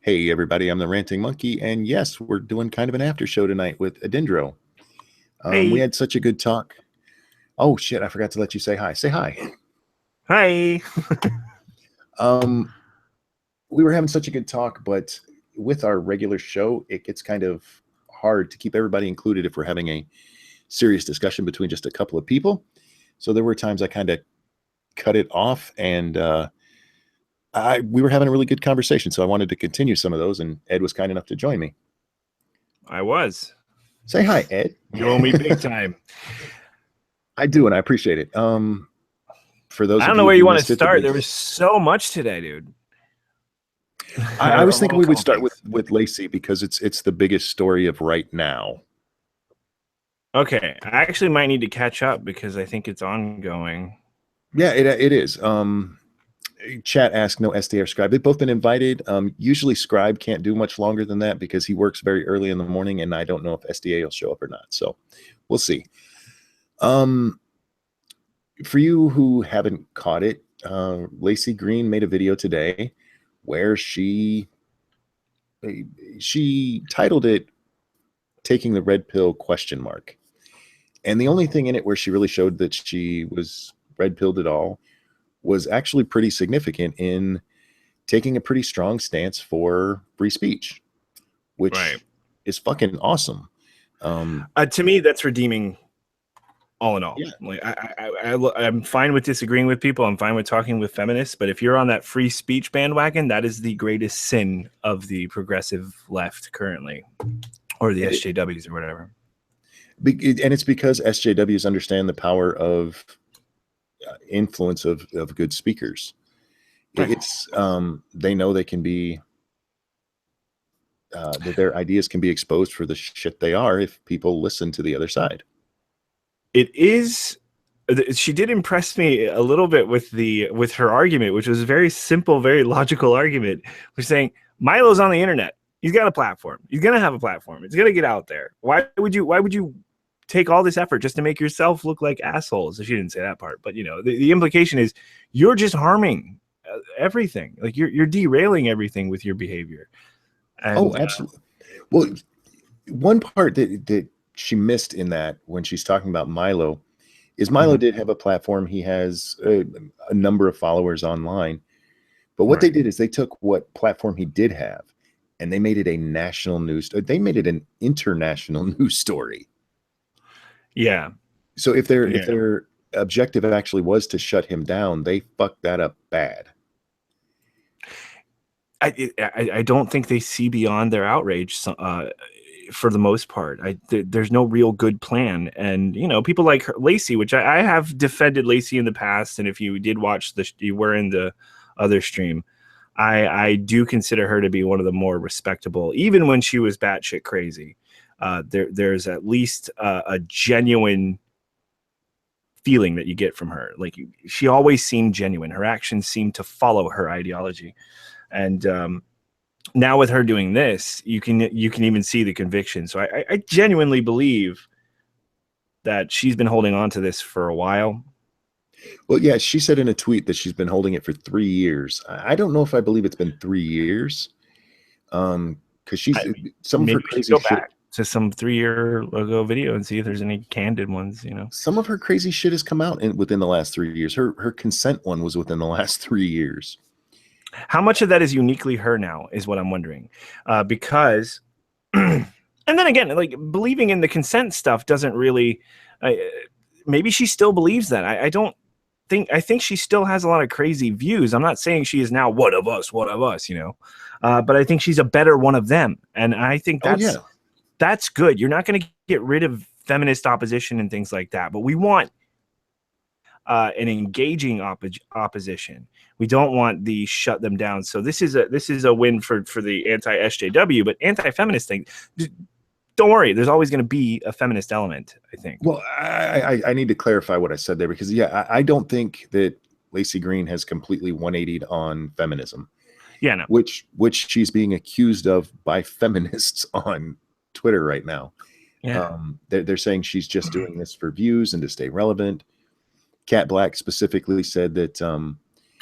Hey everybody, I'm the Ranting Monkey, and yes, we're doing kind of an after show tonight with Edindro. We Hey, had such a good talk. Oh shit, I forgot to let you say hi. Say hi. hi. Um, we were having such a good talk, but with our regular show, it gets kind of hard to keep everybody included if we're having a serious discussion between just a couple of people. So there were times I kind of cut it off, and we were having a really good conversation. So I wanted to continue some of those, and Ed was kind enough to join me. I was. Say hi, Ed. You owe me big time. I do, and I appreciate it. For those I of don't know you where who you want to missed it, the start. big. There was so much today, dude. I was thinking Well, a we would couple start with things. with Lacy because it's the biggest story of right now. Okay, I actually might need to catch up because I think it's ongoing. Yeah, it is. Chat asked no SD or Scribe. They've both been invited. Usually Scribe can't do much longer than that because he works very early in the morning, and I don't know if SDA will show up or not. So we'll see. For you who haven't caught it, Lacy Green made a video today where she titled it "Taking the Red Pill?" ? And the only thing in it where she really showed that she was red pilled at all was actually pretty significant in taking a pretty strong stance for free speech, Right. which is fucking awesome. To me, that's redeeming. All in all, Yeah, like I'm fine with disagreeing with people. I'm fine with talking with feminists. But if you're on that free speech bandwagon, that is the greatest sin of the progressive left currently, or the it, SJWs or whatever. and it's because SJWs understand the power of influence of good speakers. It's they know they can be that their ideas can be exposed for the shit they are if people listen to the other side. It is. She did impress me a little bit with her argument, which was a very simple, very logical argument. We're saying Milo's on the internet. He's got a platform. He's gonna have a platform. It's gonna get out there. Why would you take all this effort just to make yourself look like assholes? She didn't say that part, but the implication is you're just harming everything. Like you're derailing everything with your behavior. Oh, And absolutely. Well, one part that she missed in that when she's talking about Milo is Milo did have a platform. He has a number of followers online. But what they did is they took what platform he did have and they made it a national news. They made it an international news story. yeah, So if their objective actually was to shut him down, they fucked that up bad. I don't think they see beyond their outrage for the most part. There's no real good plan. And, people like Lacy, which I have defended Lacy in the past. And if you did watch you were in the other stream, I do consider her to be one of the more respectable, even when she was batshit crazy. There's at least a genuine feeling that you get from her. Like she always seemed genuine. Her actions seemed to follow her ideology. And now with her doing this, you can even see the conviction. So I genuinely believe that she's been holding on to this for a while. Well, yeah, she said in a tweet that she's been holding it for 3 years. I don't know if I believe it's been 3 years. Because some of her crazy go shit. back to some 3-year ago video and see if there's any candid ones. Some of her crazy shit has come out within the last 3 years. Her consent one was within the last 3 years. How much of that is uniquely her now is what I'm wondering, because and then again, like believing in the consent stuff doesn't really maybe she still believes that. I think she still has a lot of crazy views. I'm not saying she is now one of us, but I think she's a better one of them, and I think that's good. You're not going to get rid of feminist opposition and things like that, but we want an engaging opposition. We don't want the shut them down. So this is a win for the anti-SJW, but anti-feminist thing. Don't worry, there's always going to be a feminist element, I think. Well, I need to clarify what I said there because I don't think that Lacy Green has completely 180'd on feminism. Yeah, no. Which she's being accused of by feminists on Twitter right now. Yeah. They're saying she's just doing this for views and to stay relevant. Cat Black specifically said that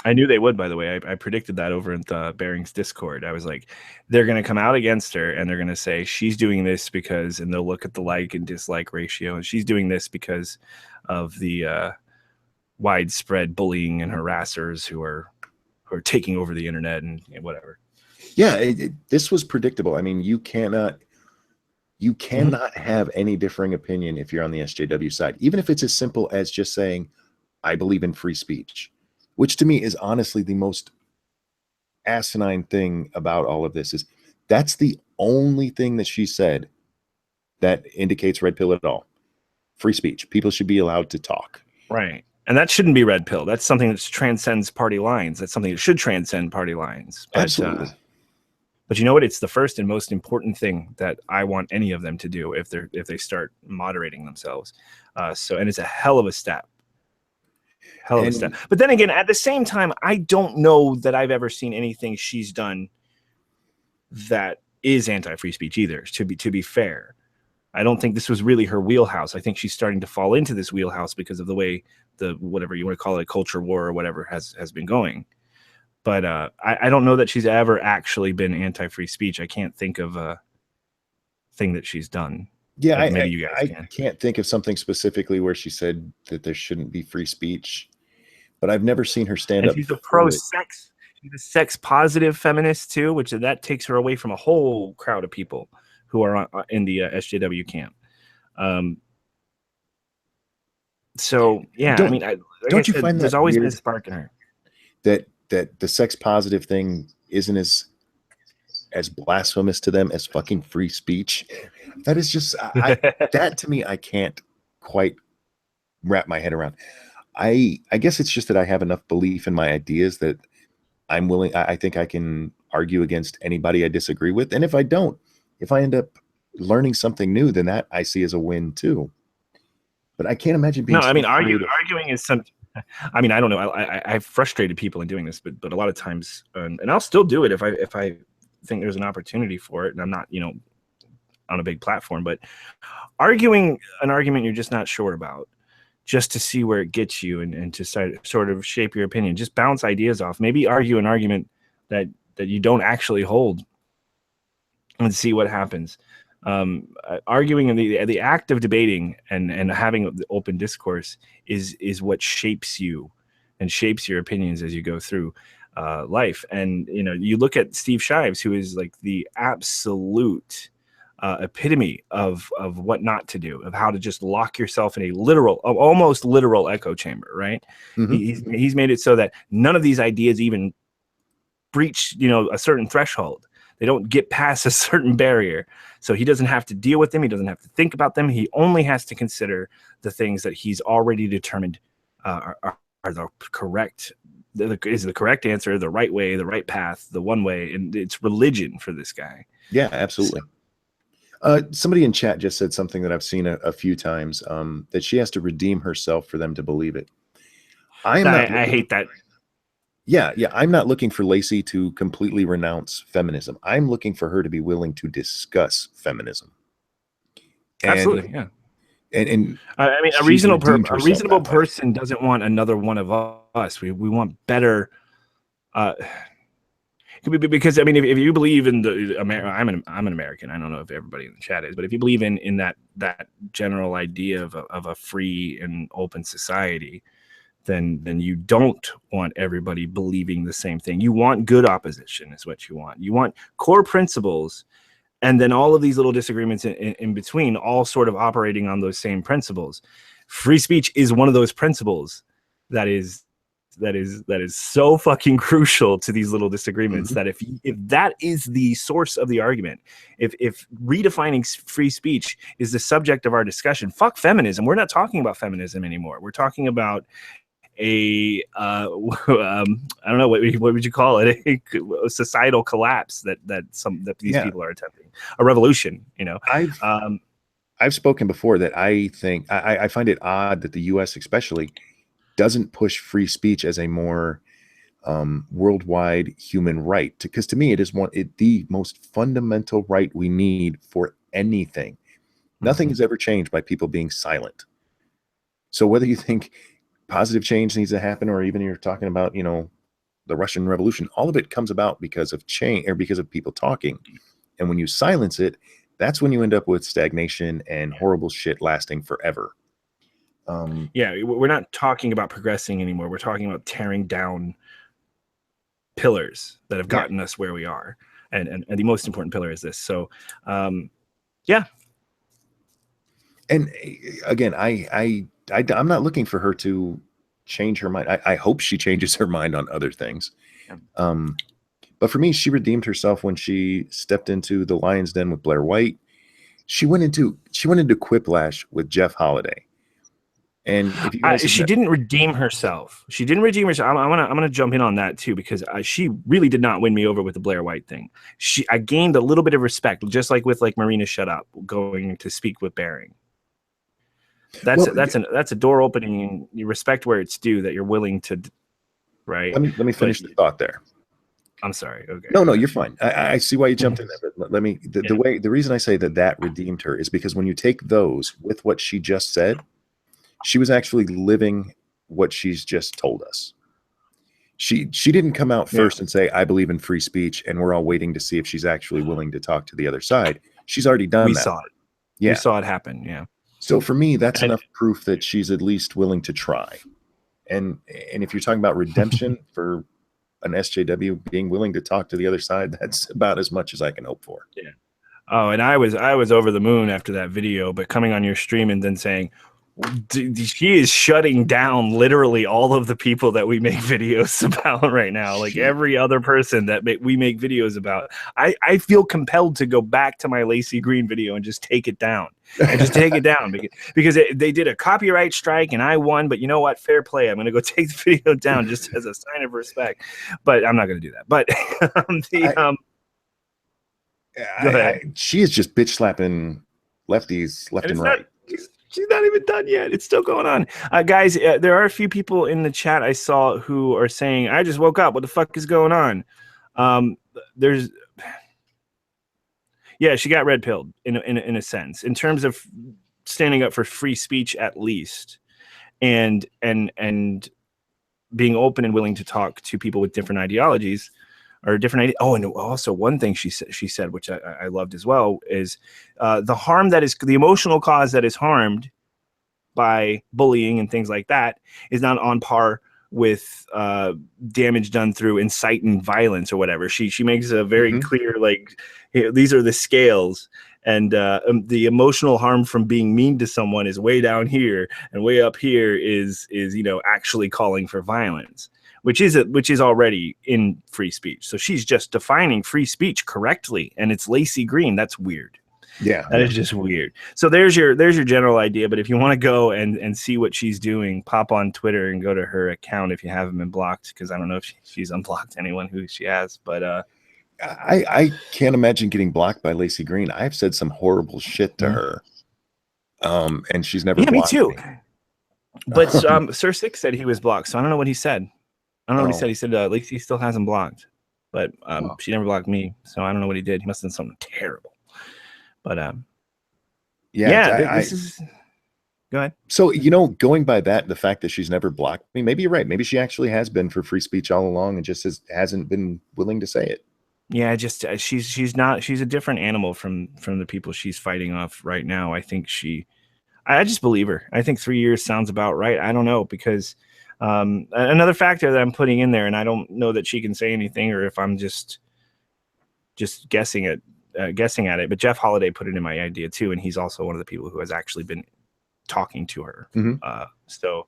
I knew they would, by the way. I predicted that over in the Bearings Discord. I was like, they're going to come out against her and they're going to say she's doing this because, and they'll look at the like and dislike ratio, and she's doing this because of the widespread bullying and harassers who are taking over the internet and whatever. Yeah, this was predictable. I mean, you cannot have any differing opinion if you're on the SJW side, even if it's as simple as just saying, I believe in free speech, which to me is honestly the most asinine thing about all of this. Is that's the only thing that she said that indicates red pill at all. Free speech. People should be allowed to talk. Right. And that shouldn't be red pill. That's something that transcends party lines. That's something that should transcend party lines. But, Absolutely. But you know what? It's the first and most important thing that I want any of them to do if they start moderating themselves. And it's a hell of a step. Hell of a step. But then again, at the same time, I don't know that I've ever seen anything she's done that is anti-free speech either. To be fair, I don't think this was really her wheelhouse. I think she's starting to fall into this wheelhouse because of the way the whatever you want to call it, culture war or whatever has been going. But I don't know that she's ever actually been anti-free speech. I can't think of a thing that she's done. Yeah, like maybe you guys can. Can't think of something specifically where she said that there shouldn't be free speech. But I've never seen her stand up. She's a pro-sex. She's a sex-positive feminist too, which that takes her away from a whole crowd of people who are in the SJW camp. So yeah, I mean, don't you find there's always been a spark in her that the sex-positive thing isn't as blasphemous to them as fucking free speech? That is just that to me, I can't quite wrap my head around. I guess it's just that I have enough belief in my ideas that I'm willing. I think I can argue against anybody I disagree with. And if I don't, if I end up learning something new, then that I see as a win too. But I can't imagine being. No, I mean, arguing is some. I mean, I don't know. I've frustrated people in doing this, but a lot of times, and I'll still do it if I think there's an opportunity for it, and I'm not, on a big platform. But arguing an argument you're just not sure about, just to see where it gets you and to sort of shape your opinion. Just bounce ideas off. Maybe argue an argument that you don't actually hold and see what happens. Arguing and the act of debating and having the open discourse is what shapes you and shapes your opinions as you go through life. And, you look at Steve Shives, who is like the absolute epitome of what not to do, of how to just lock yourself in a almost literal echo chamber, right? Mm-hmm. He's made it so that none of these ideas even breach, a certain threshold. They don't get past a certain barrier. So he doesn't have to deal with them. He doesn't have to think about them. He only has to consider the things that he's already determined are the correct, is the correct answer, the right way, the right path, the one way. And it's religion for this guy. Yeah, absolutely. Somebody in chat just said something that I've seen a few times, that she has to redeem herself for them to believe it. I hate that. Yeah. I'm not looking for Lacy to completely renounce feminism. I'm looking for her to be willing to discuss feminism. Absolutely, yeah. And I mean, a reasonable person doesn't want another one of us. We want better. Because I mean, if you believe in I'm an American. I don't know if everybody in the chat is, but if you believe in that general idea of a free and open society, then you don't want everybody believing the same thing. You want good opposition is what you want. You want core principles, and then all of these little disagreements in between, all sort of operating on those same principles. Free speech is one of those principles that is so fucking crucial to these little disagreements. Mm-hmm. That if that is the source of the argument, if redefining free speech is the subject of our discussion, fuck feminism. We're not talking about feminism anymore. We're talking about I don't know, what would you call it? A societal collapse that these people are attempting, a revolution. I've spoken before that I think I find it odd that the U.S. especially doesn't push free speech as a more worldwide human right, because to me it is the most fundamental right we need for anything. Mm-hmm. Nothing has ever changed by people being silent. So whether you think positive change needs to happen, or even you're talking about the Russian Revolution, all of it comes about because of change or because of people talking. And when you silence it, that's when you end up with stagnation and horrible shit lasting forever. Yeah, we're not talking about progressing anymore. We're talking about tearing down pillars that have gotten us where we are. And the most important pillar is this. So, yeah. And again, I'm not looking for her to change her mind. I hope she changes her mind on other things. But for me, she redeemed herself when she stepped into the Lion's Den with Blair White. She went into Quiplash with Jeff Holiday. And if you guys she didn't redeem herself. She didn't redeem herself. I'm gonna jump in on that too, because she really did not win me over with the Blair White thing. I gained a little bit of respect, just like with Marina Shut Up going to speak with Bering. That's a door opening, and you respect where it's due, that you're willing to, right? Let me finish the thought there. I'm sorry. Okay. No, you're fine. I see why you jumped in there, but let me. The reason I say that redeemed her is because when you take those with what she just said, she was actually living what she's just told us. She didn't come out first and say, I believe in free speech, and we're all waiting to see if she's actually willing to talk to the other side. She's already done that. We saw it. Yeah. We saw it happen. Yeah. So for me, that's enough proof that she's at least willing to try. And if you're talking about redemption for an SJW being willing to talk to the other side, that's about as much as I can hope for. Yeah. Oh, and I was over the moon after that video, but coming on your stream and then saying, she is shutting down literally all of the people that we make videos about right now. Like every other person that we make videos about. I feel compelled to go back to my Lacy Green video and just take it down. Because they did a copyright strike and I won. But you know what? Fair play. I'm going to go take the video down just as a sign of respect. But I'm not going to do that. But go ahead. She is just bitch slapping lefties left and right. She's not even done yet. It's still going on. Guys, there are a few people in the chat I saw who are saying, I just woke up. What the fuck is going on? She got red pilled in a sense, in terms of standing up for free speech, at least, and being open and willing to talk to people with different ideologies. Or different idea. Oh, and also one thing she said, which I loved as well, is the harm that is the emotional cause that is harmed by bullying and things like that is not on par with damage done through inciting violence or whatever. She makes a very clear, like, these are the scales, and the emotional harm from being mean to someone is way down here, and way up here is actually calling for violence. Which is already in free speech. So she's just defining free speech correctly, and it's Lacy Green. That's weird. Yeah, that is just weird. So there's your general idea. But if you want to go and see what she's doing, pop on Twitter and go to her account if you haven't been blocked, because I don't know if she's unblocked anyone who she has. But I can't imagine getting blocked by Lacy Green. I've said some horrible shit to her, and she's never. Yeah, me too. But Sir Six said he was blocked, so I don't know what he said. I don't know what he said. He said Lacy still hasn't blocked, but she never blocked me, so I don't know what he did. He must have done something terrible. But this is. Go ahead. So going by that, the fact that she's never blocked me, maybe you're right. Maybe she actually has been for free speech all along, and just hasn't been willing to say it. Yeah, just she's not. She's a different animal from the people she's fighting off right now. I think I just believe her. I think 3 years sounds about right. I don't know, because. Another factor that I'm putting in there, and I don't know that she can say anything, or if I'm just guessing at it. But Jeff Holiday put it in my idea too, and he's also one of the people who has actually been talking to her. So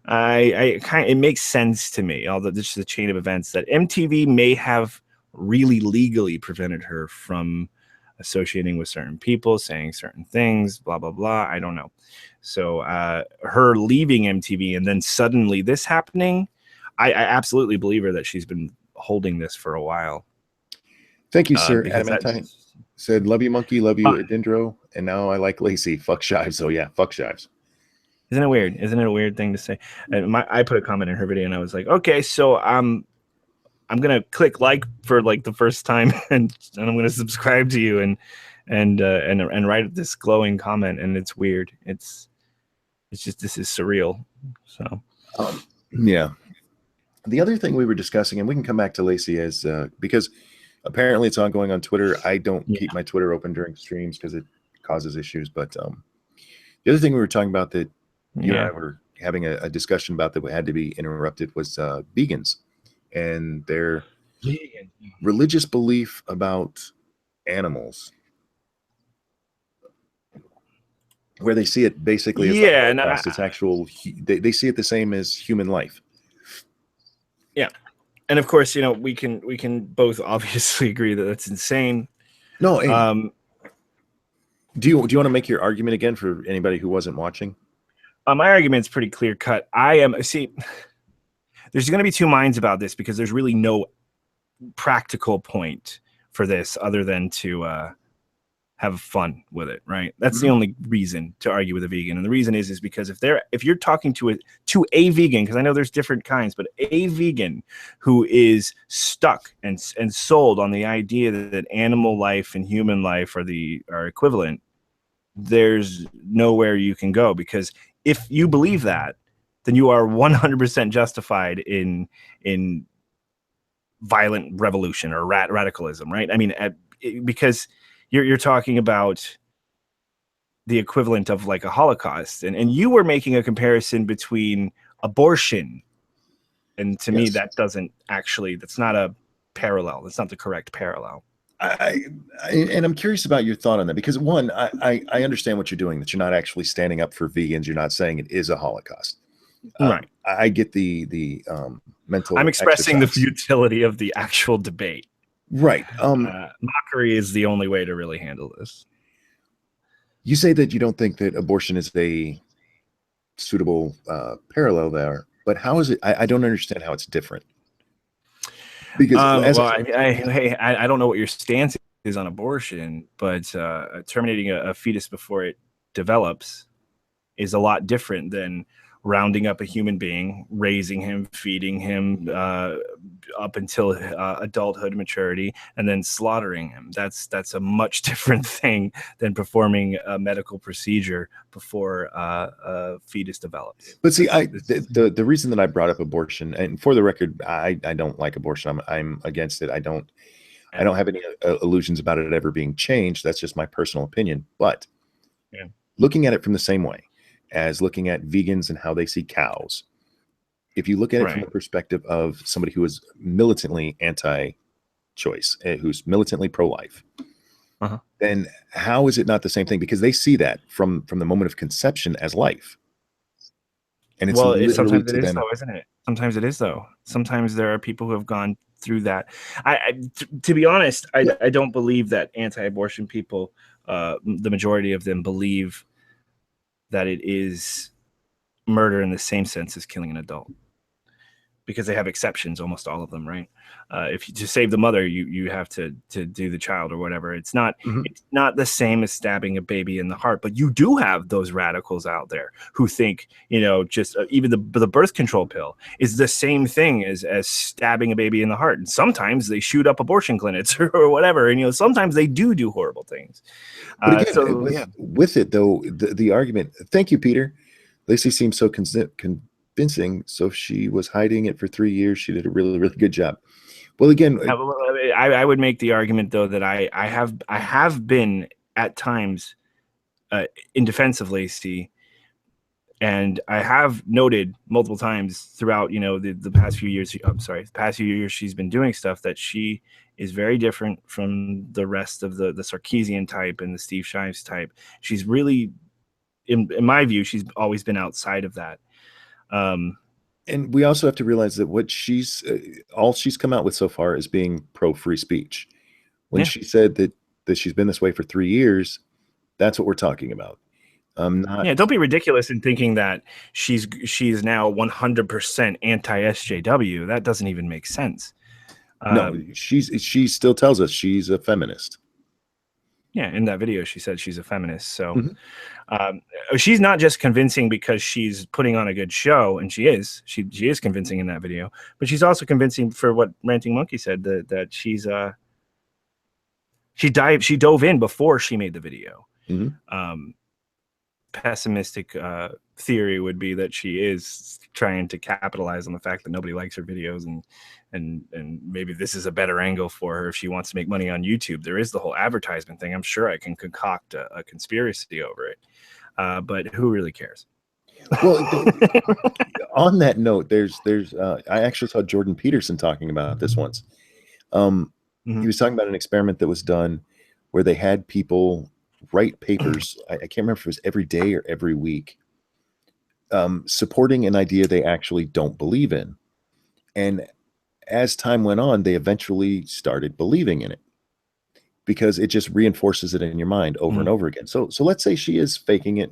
it makes sense to me. Although this is a chain of events that MTV may have really legally prevented her from associating with certain people, saying certain things, blah blah blah. I don't know. So her leaving MTV and then suddenly this happening, I absolutely believe her that she's been holding this for a while. Thank you, sir. Adamantine said, love you, monkey, love you, Edindro, and now I like Lacy. Fuck Shives. So yeah, fuck Shives. Isn't it weird? Isn't it a weird thing to say? And I put a comment in her video and I was like, okay, so I'm gonna click like for like the first time and I'm gonna subscribe to you and write this glowing comment, and it's weird. It's just, this is surreal. So yeah. The other thing we were discussing, and we can come back to Lacy as because apparently it's ongoing on Twitter. I don't keep my Twitter open during streams because it causes issues. But the other thing we were talking about that you and I were having a discussion about that had to be interrupted was vegans and their religious belief about animals, where they see it basically as it's actual. They see it the same as human life. Yeah, and of course, we can both obviously agree that that's insane. No, do you want to make your argument again for anybody who wasn't watching? My argument's pretty clear cut. There's going to be two minds about this because there's really no practical point for this other than to have fun with it, right? That's the only reason to argue with a vegan. And the reason is because if you're talking to a vegan, because I know there's different kinds, but a vegan who is stuck and sold on the idea that animal life and human life are equivalent, there's nowhere you can go, because if you believe that, then you are 100% justified in violent revolution or radicalism, right? I mean, because you're talking about the equivalent of like a Holocaust, and you were making a comparison between abortion, and to me that's not a parallel. That's not the correct parallel. And I'm curious about your thought on that, because one, I understand what you're doing, that you're not actually standing up for vegans. You're not saying it is a Holocaust. Right. I get the mental. I'm expressing the futility of the actual debate. Right. Mockery is the only way to really handle this. You say that you don't think that abortion is a suitable parallel there, but how is it? I don't understand how it's different. Because I don't know what your stance is on abortion, but terminating a fetus before it develops is a lot different than rounding up a human being, raising him, feeding him up until adulthood, maturity, and then slaughtering him. That's a much different thing than performing a medical procedure before a fetus develops. But see, the reason that I brought up abortion, and for the record, I don't like abortion. I'm against it. I don't have any illusions about it ever being changed. That's just my personal opinion. But looking at it from the same way as looking at vegans and how they see cows, if you look at it from the perspective of somebody who is militantly anti-choice, who's militantly pro-life, then how is it not the same thing? Because they see that from the moment of conception as life. And it's sometimes it is though, isn't it? Sometimes it is though. Sometimes there are people who have gone through that. To be honest, I don't believe that anti-abortion people, the majority of them, believe that it is murder in the same sense as killing an adult, because they have exceptions, almost all of them, right? If you to save the mother, you have to do the child or whatever. It's not the same as stabbing a baby in the heart, but you do have those radicals out there who think, just even the birth control pill is the same thing as stabbing a baby in the heart. And sometimes they shoot up abortion clinics or whatever, and sometimes they do horrible things. But again, with it though, the argument. Thank you, Peter. Lacy seems so convincing. So she was hiding it for 3 years. She did a really, really good job. Well, again, I would make the argument though that I have been at times in defense of Lacy, and I have noted multiple times throughout the past few years. The past few years she's been doing stuff that she is very different from the rest of the Sarkeesian type and the Steve Shives type. She's really, in my view, she's always been outside of that. And we also have to realize that what all she's come out with so far is being pro-free speech. When she said that she's been this way for 3 years, that's what we're talking about. Don't be ridiculous in thinking that she's now 100% anti-SJW. That doesn't even make sense. No, she still tells us she's a feminist. Yeah, in that video, she said she's a feminist. So she's not just convincing because she's putting on a good show, and she is. She is convincing in that video, but she's also convincing for what Ranting Monkey said, that she dove in before she made the video. Pessimistic theory would be that she is trying to capitalize on the fact that nobody likes her videos, and maybe this is a better angle for her if she wants to make money on YouTube. There is the whole advertisement thing. I'm sure I can concoct a conspiracy over it, but who really cares? Well, on that note, there's I actually saw Jordan Peterson talking about this once. He was talking about an experiment that was done where they had people write papers. I can't remember if it was every day or every week, supporting an idea they actually don't believe in. And as time went on, they eventually started believing in it because it just reinforces it in your mind over and over again. So let's say she is faking it.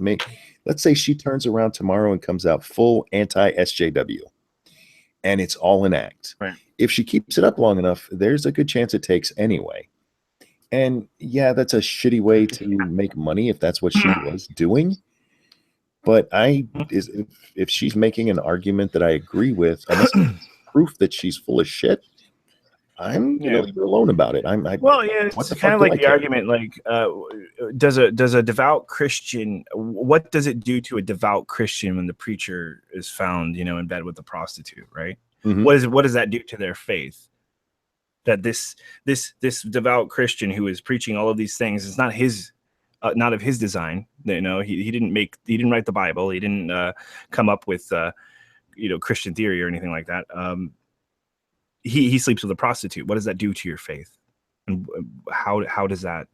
Let's say she turns around tomorrow and comes out full anti-SJW, and it's all an act. Right. If she keeps it up long enough, there's a good chance it takes anyway. And yeah, that's a shitty way to make money if that's what she was doing. But if she's making an argument that I agree with, unless it's proof that she's full of shit, I'm gonna leave her alone about it. Well, yeah, it's kind of like the argument, like, does a devout Christian, what does it do to a devout Christian when the preacher is found, in bed with a prostitute, right? Mm-hmm. What does that do to their faith? That this devout Christian who is preaching all of these things is not his, not of his design. He didn't write the Bible. He didn't come up with Christian theory or anything like that. He sleeps with a prostitute. What does that do to your faith? And how does that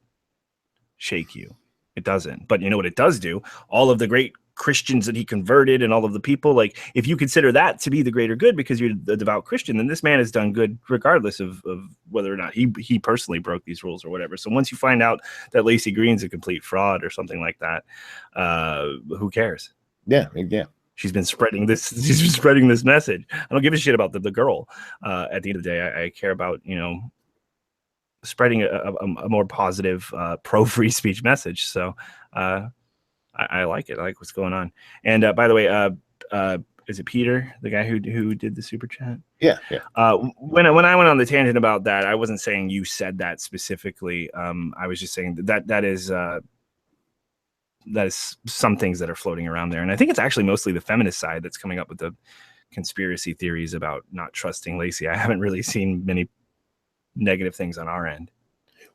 shake you? It doesn't. But you know what it does do? All of the great Christians that he converted and all of the people, like, if you consider that to be the greater good because you're the devout Christian, then this man has done good regardless of whether or not he personally broke these rules or whatever. So once you find out that Lacy Green's a complete fraud or something like that, who cares? Yeah. She's been spreading this. She's been spreading this message. I don't give a shit about the girl. At the end of the day, I care about spreading a more positive, pro free speech message. So I like it. I like what's going on. And by the way, is it Peter, the guy who did the super chat? Yeah. When I went on the tangent about that, I wasn't saying you said that specifically. I was just saying that is some things that are floating around there. And I think it's actually mostly the feminist side that's coming up with the conspiracy theories about not trusting Lacy. I haven't really seen many negative things on our end.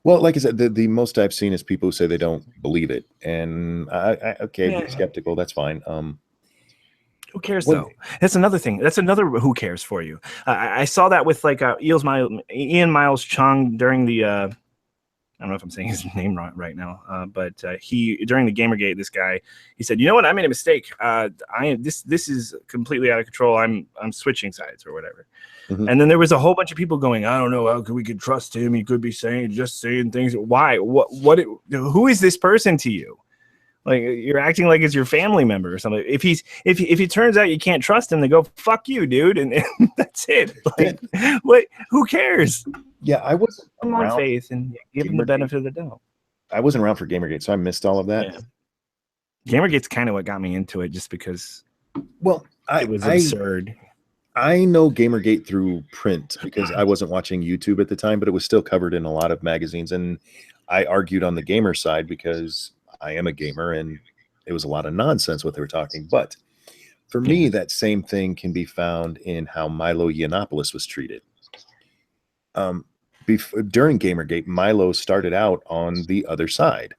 Well, like I said, the most I've seen is people who say they don't believe it. And be skeptical. That's fine. Who cares though? That's another thing. That's another who cares for you. I saw that with like Ian Miles Chung during the I don't know if I'm saying his name right now, but he, during the Gamergate, this guy, he said, "You know what? I made a mistake. This is completely out of control. I'm switching sides or whatever." Mm-hmm. And then there was a whole bunch of people going, "I don't know how we could trust him. He could be saying things. Why? Who is this person to you? Like, you're acting like it's your family member or something. If it turns out you can't trust him, then go fuck you, dude, and that's it. Like, what? Who cares?" Yeah, I wasn't on faith and give him the benefit of the doubt. I wasn't around for Gamergate, so I missed all of that. Yeah. Gamergate's kind of what got me into it, just because. Well, it was absurd. I know Gamergate through print because I wasn't watching YouTube at the time, but it was still covered in a lot of magazines, and I argued on the gamer side because I am a gamer, and it was a lot of nonsense what they were talking. But for me, that same thing can be found in how Milo Yiannopoulos was treated. During Gamergate, Milo started out on the other side.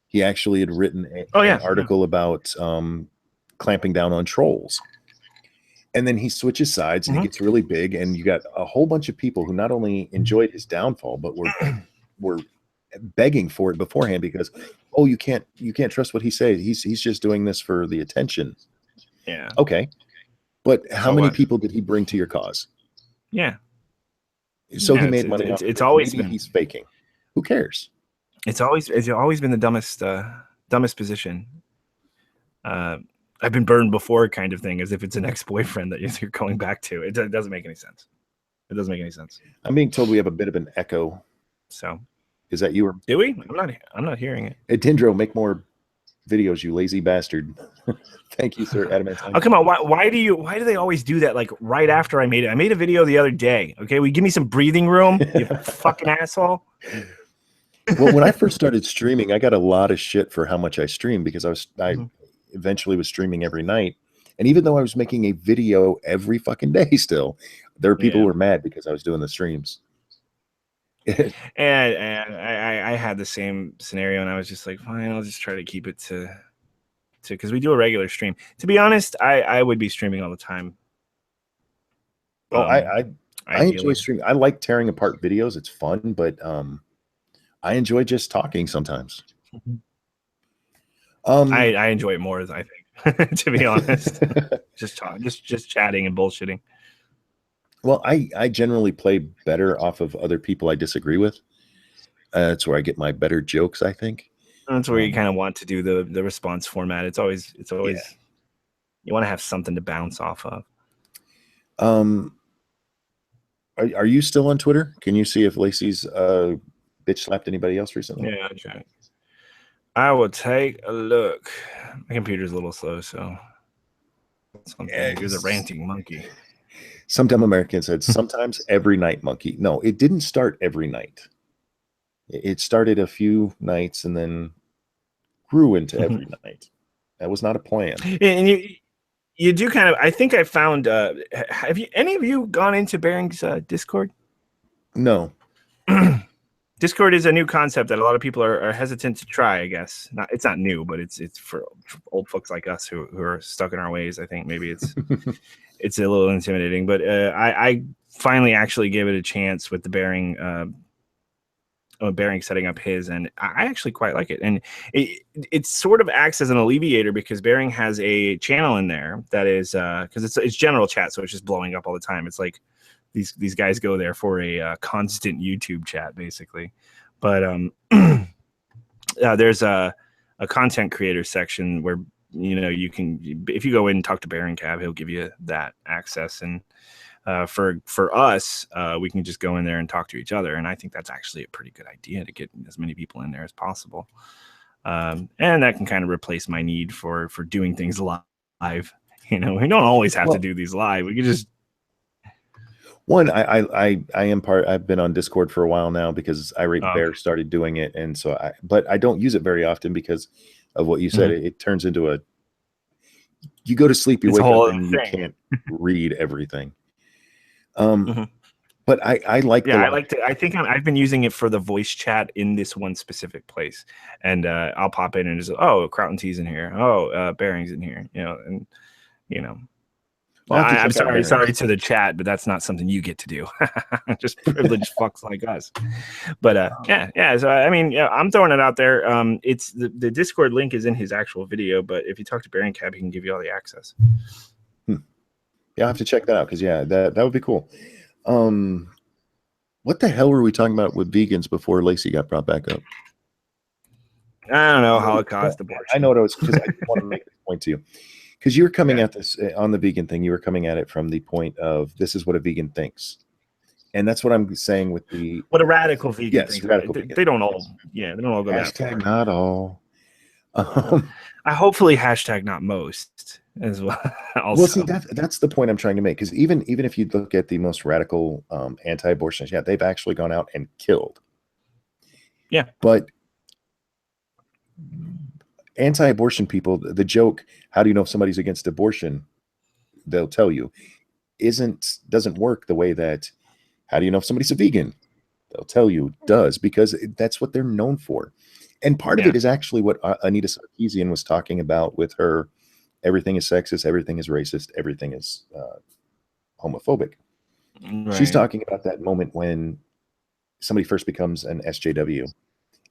He actually had written an article about clamping down on trolls. And then he switches sides and he gets really big. And you got a whole bunch of people who not only enjoyed his downfall, but were begging for it beforehand because, you can't trust what he says. He's just doing this for the attention. Yeah. Okay. But how many people did he bring to your cause? Yeah. So he made money. It's always been, he's faking. Who cares? It's always been the dumbest position. I've been burned before, kind of thing, as if it's an ex-boyfriend that you're going back to. It doesn't make any sense. It doesn't make any sense. I'm being told we have a bit of an echo. So, is that you? Or do we? I'm not hearing it. Edindro, make more videos, you lazy bastard. Thank you, sir. Adamantine. Oh, come on. Why do they always do that? Like right after I made it. I made a video the other day. Okay, will you give me some breathing room, you fucking asshole? Well, when I first started streaming, I got a lot of shit for how much I streamed because eventually was streaming every night. And even though I was making a video every fucking day still, there were people who were mad because I was doing the streams. And I had the same scenario, and I was just like, fine, I'll just try to keep it to because we do a regular stream. To be honest, I would be streaming all the time. Oh, I enjoy streaming. I like tearing apart videos. It's fun, but I enjoy just talking sometimes. I enjoy it more, I think, to be honest. just chatting and bullshitting. Well, I generally play better off of other people I disagree with. That's where I get my better jokes, I think. That's where you kind of want to do the response format. It's always you want to have something to bounce off of. Are you still on Twitter? Can you see if Lacy's bitch slapped anybody else recently? Yeah, okay. I will take a look. My computer's a little slow, so you're the ranting monkey. Some dumb American said sometimes every night, monkey. No, it didn't start every night. It started a few nights and then grew into every night. That was not a plan. And you do kind of. I think I found. Have any of you gone into Bering's Discord? No. Discord is a new concept that a lot of people are hesitant to try. I guess it's not new, but it's for old folks like us who are stuck in our ways. I think maybe it's it's a little intimidating. But I finally actually gave it a chance with the Bering setting up his, and I actually quite like it. And it sort of acts as an alleviator because Bering has a channel in there that is because it's general chat, so it's just blowing up all the time. It's like these guys go there for a constant YouTube chat, basically. But there's a content creator section where you can, if you go in and talk to Bering Cab, he'll give you that access. And for us, we can just go in there and talk to each other, and I think that's actually a pretty good idea to get as many people in there as possible. And that can kind of replace my need for doing things live. We don't always have to do these live. We can just. I've been on Discord for a while now because Irate Bear started doing it, and so but I don't use it very often because of what you said. It turns into you go to sleep, you wake up, and you can't read everything. But I like. Yeah, I think I've been using it for the voice chat in this one specific place, and I'll pop in and just Crown T's in here. Bering's in here. Well, I'm sorry to the chat, but that's not something you get to do. Just privileged fucks like us. But yeah. So I mean, I'm throwing it out there. It's the Discord link is in his actual video, but if you talk to Bering Cab, he can give you all the access. Yeah, I have to check that out because that would be cool. What the hell were we talking about with vegans before Lacy got brought back up? I don't know, Holocaust, abortion. I know what it was because I want to make this point to you. Because you're coming at this on the vegan thing, you were coming at it from the point of this is what a vegan thinks, and that's what I'm saying with what a radical vegan. Yes, thinks. Radical They vegan. don't all. Yeah, they don't all go that far. Not all. I hopefully hashtag not most as well. Also. Well, see, that's the point I'm trying to make. Because even if you look at the most radical anti-abortionists, they've actually gone out and killed. Yeah, but anti-abortion people, the joke, how do you know if somebody's against abortion? They'll tell you, doesn't work the way that, how do you know if somebody's a vegan? They'll tell you does, because that's what they're known for. And part of it is actually what Anita Sarkeesian was talking about with her, everything is sexist, everything is racist, everything is homophobic. Right. She's talking about that moment when somebody first becomes an SJW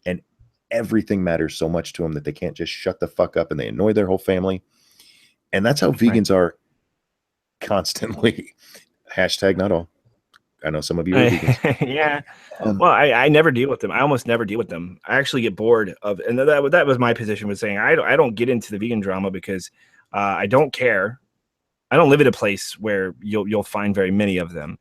and everything matters so much to them that they can't just shut the fuck up and they annoy their whole family. And that's how vegans are constantly. Hashtag not all. I know some of you are vegans. Yeah. Well, I never deal with them. I almost never deal with them. I actually get bored of, and that was my position, was saying I don't get into the vegan drama because I don't care. I don't live in a place where you'll find very many of them.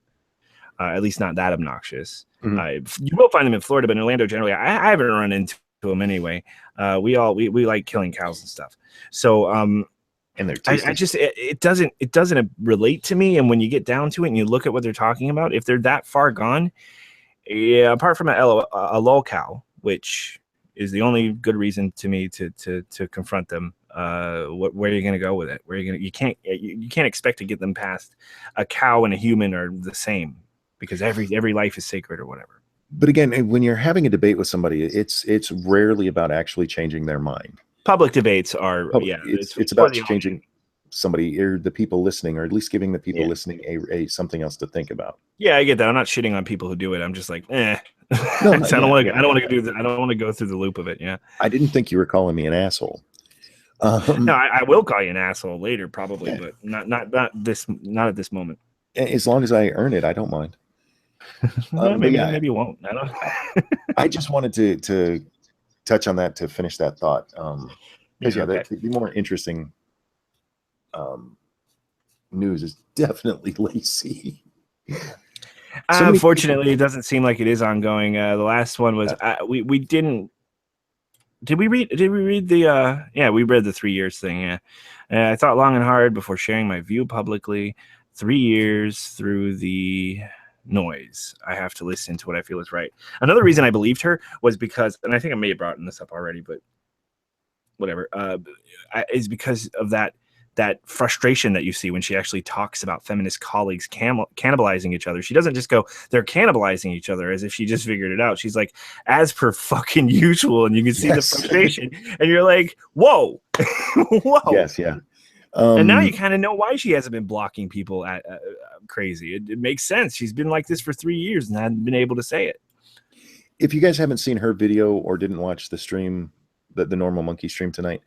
At least not that obnoxious. Mm-hmm. You will find them in Florida, but in Orlando generally, I haven't run into them anyway. We like killing cows and stuff. So and I just it doesn't relate to me. And when you get down to it and you look at what they're talking about, if they're that far gone, apart from a lol cow, which is the only good reason to me to confront them, where are you going to go with it? Where are you can't expect to get them past a cow and a human are the same, because every life is sacred or whatever. But again, when you're having a debate with somebody, it's rarely about actually changing their mind. Public debates are, it's about changing somebody or the people listening, or at least giving the people listening a something else to think about. Yeah, I get that. I'm not shitting on people who do it. I'm just like, No, I don't want to do that. I don't want to go through the loop of it. Yeah. I didn't think you were calling me an asshole. No, I will call you an asshole later, probably, but not at this moment. As long as I earn it, I don't mind. Maybe you won't. I don't. I just wanted to touch on that to finish that thought. Because the more interesting news is definitely Lacy. Unfortunately, it doesn't seem like it is ongoing. The last one was we didn't. Did we read the we read the 3 years thing. Yeah. I thought long and hard before sharing my view publicly. 3 years through the noise. I have to listen to what I feel is right. Another reason I believed her was because, and I think I may have brought this up already, but whatever, is because of that frustration that you see when she actually talks about feminist colleagues cannibalizing each other. She doesn't just go, they're cannibalizing each other as if she just figured it out. She's like, as per fucking usual. And you can see the frustration and you're like, whoa, whoa. Yes. Yeah. And now you kind of know why she hasn't been blocking people at crazy. It makes sense. She's been like this for 3 years and hadn't been able to say it. If you guys haven't seen her video or didn't watch the stream, the normal monkey stream tonight,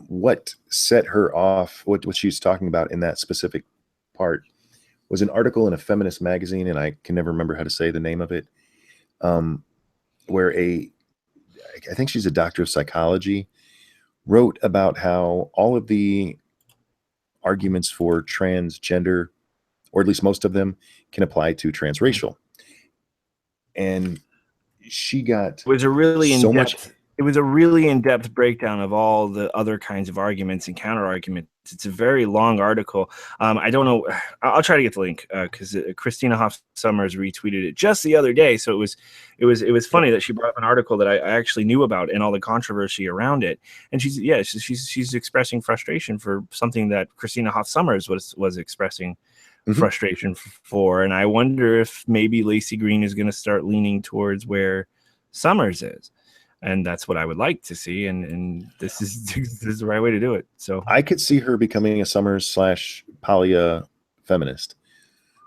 what set her off, what she's talking about in that specific part, was an article in a feminist magazine, and I can never remember how to say the name of it, where I think she's a doctor of psychology, wrote about how all of the arguments for transgender, or at least most of them, can apply to transracial. And she got it was a really in-depth breakdown of all the other kinds of arguments and counter arguments. It's a very long article. I don't know. I'll try to get the link because Christina Hoff Summers retweeted it just the other day. So it was funny that she brought up an article that I actually knew about and all the controversy around it. And she's expressing frustration for something that Christina Hoff Summers was expressing frustration for. And I wonder if maybe Lacy Green is going to start leaning towards where Summers is. And that's what I would like to see, and this is the right way to do it. So I could see her becoming a Summers / Polia feminist.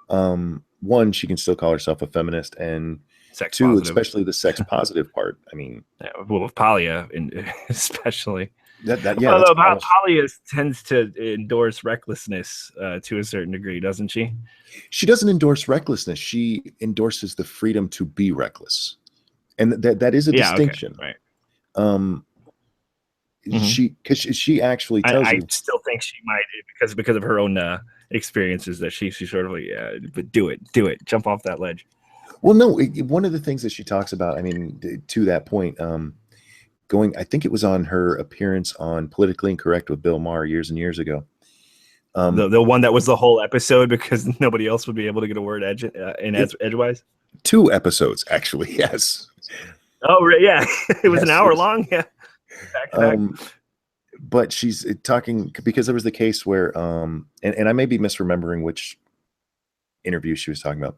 One, she can still call herself a feminist, and sex two, positive. especially the sex positive part. I mean, with Polia, especially although Polia tends to endorse recklessness to a certain degree, doesn't she? She doesn't endorse recklessness. She endorses the freedom to be reckless. And that is a distinction. Okay, right. She actually tells you. I still think she might, because of her own experiences, that she sort of but do it, jump off that ledge. Well, no, one of the things that she talks about, I mean, to that point, I think it was on her appearance on Politically Incorrect with Bill Maher years and years ago. The one that was the whole episode because nobody else would be able to get a word edgewise. 2 episodes, actually, yes. Oh, yeah. It was an hour long. Yeah. Back to back. But she's talking because there was the case where, and I may be misremembering which interview she was talking about,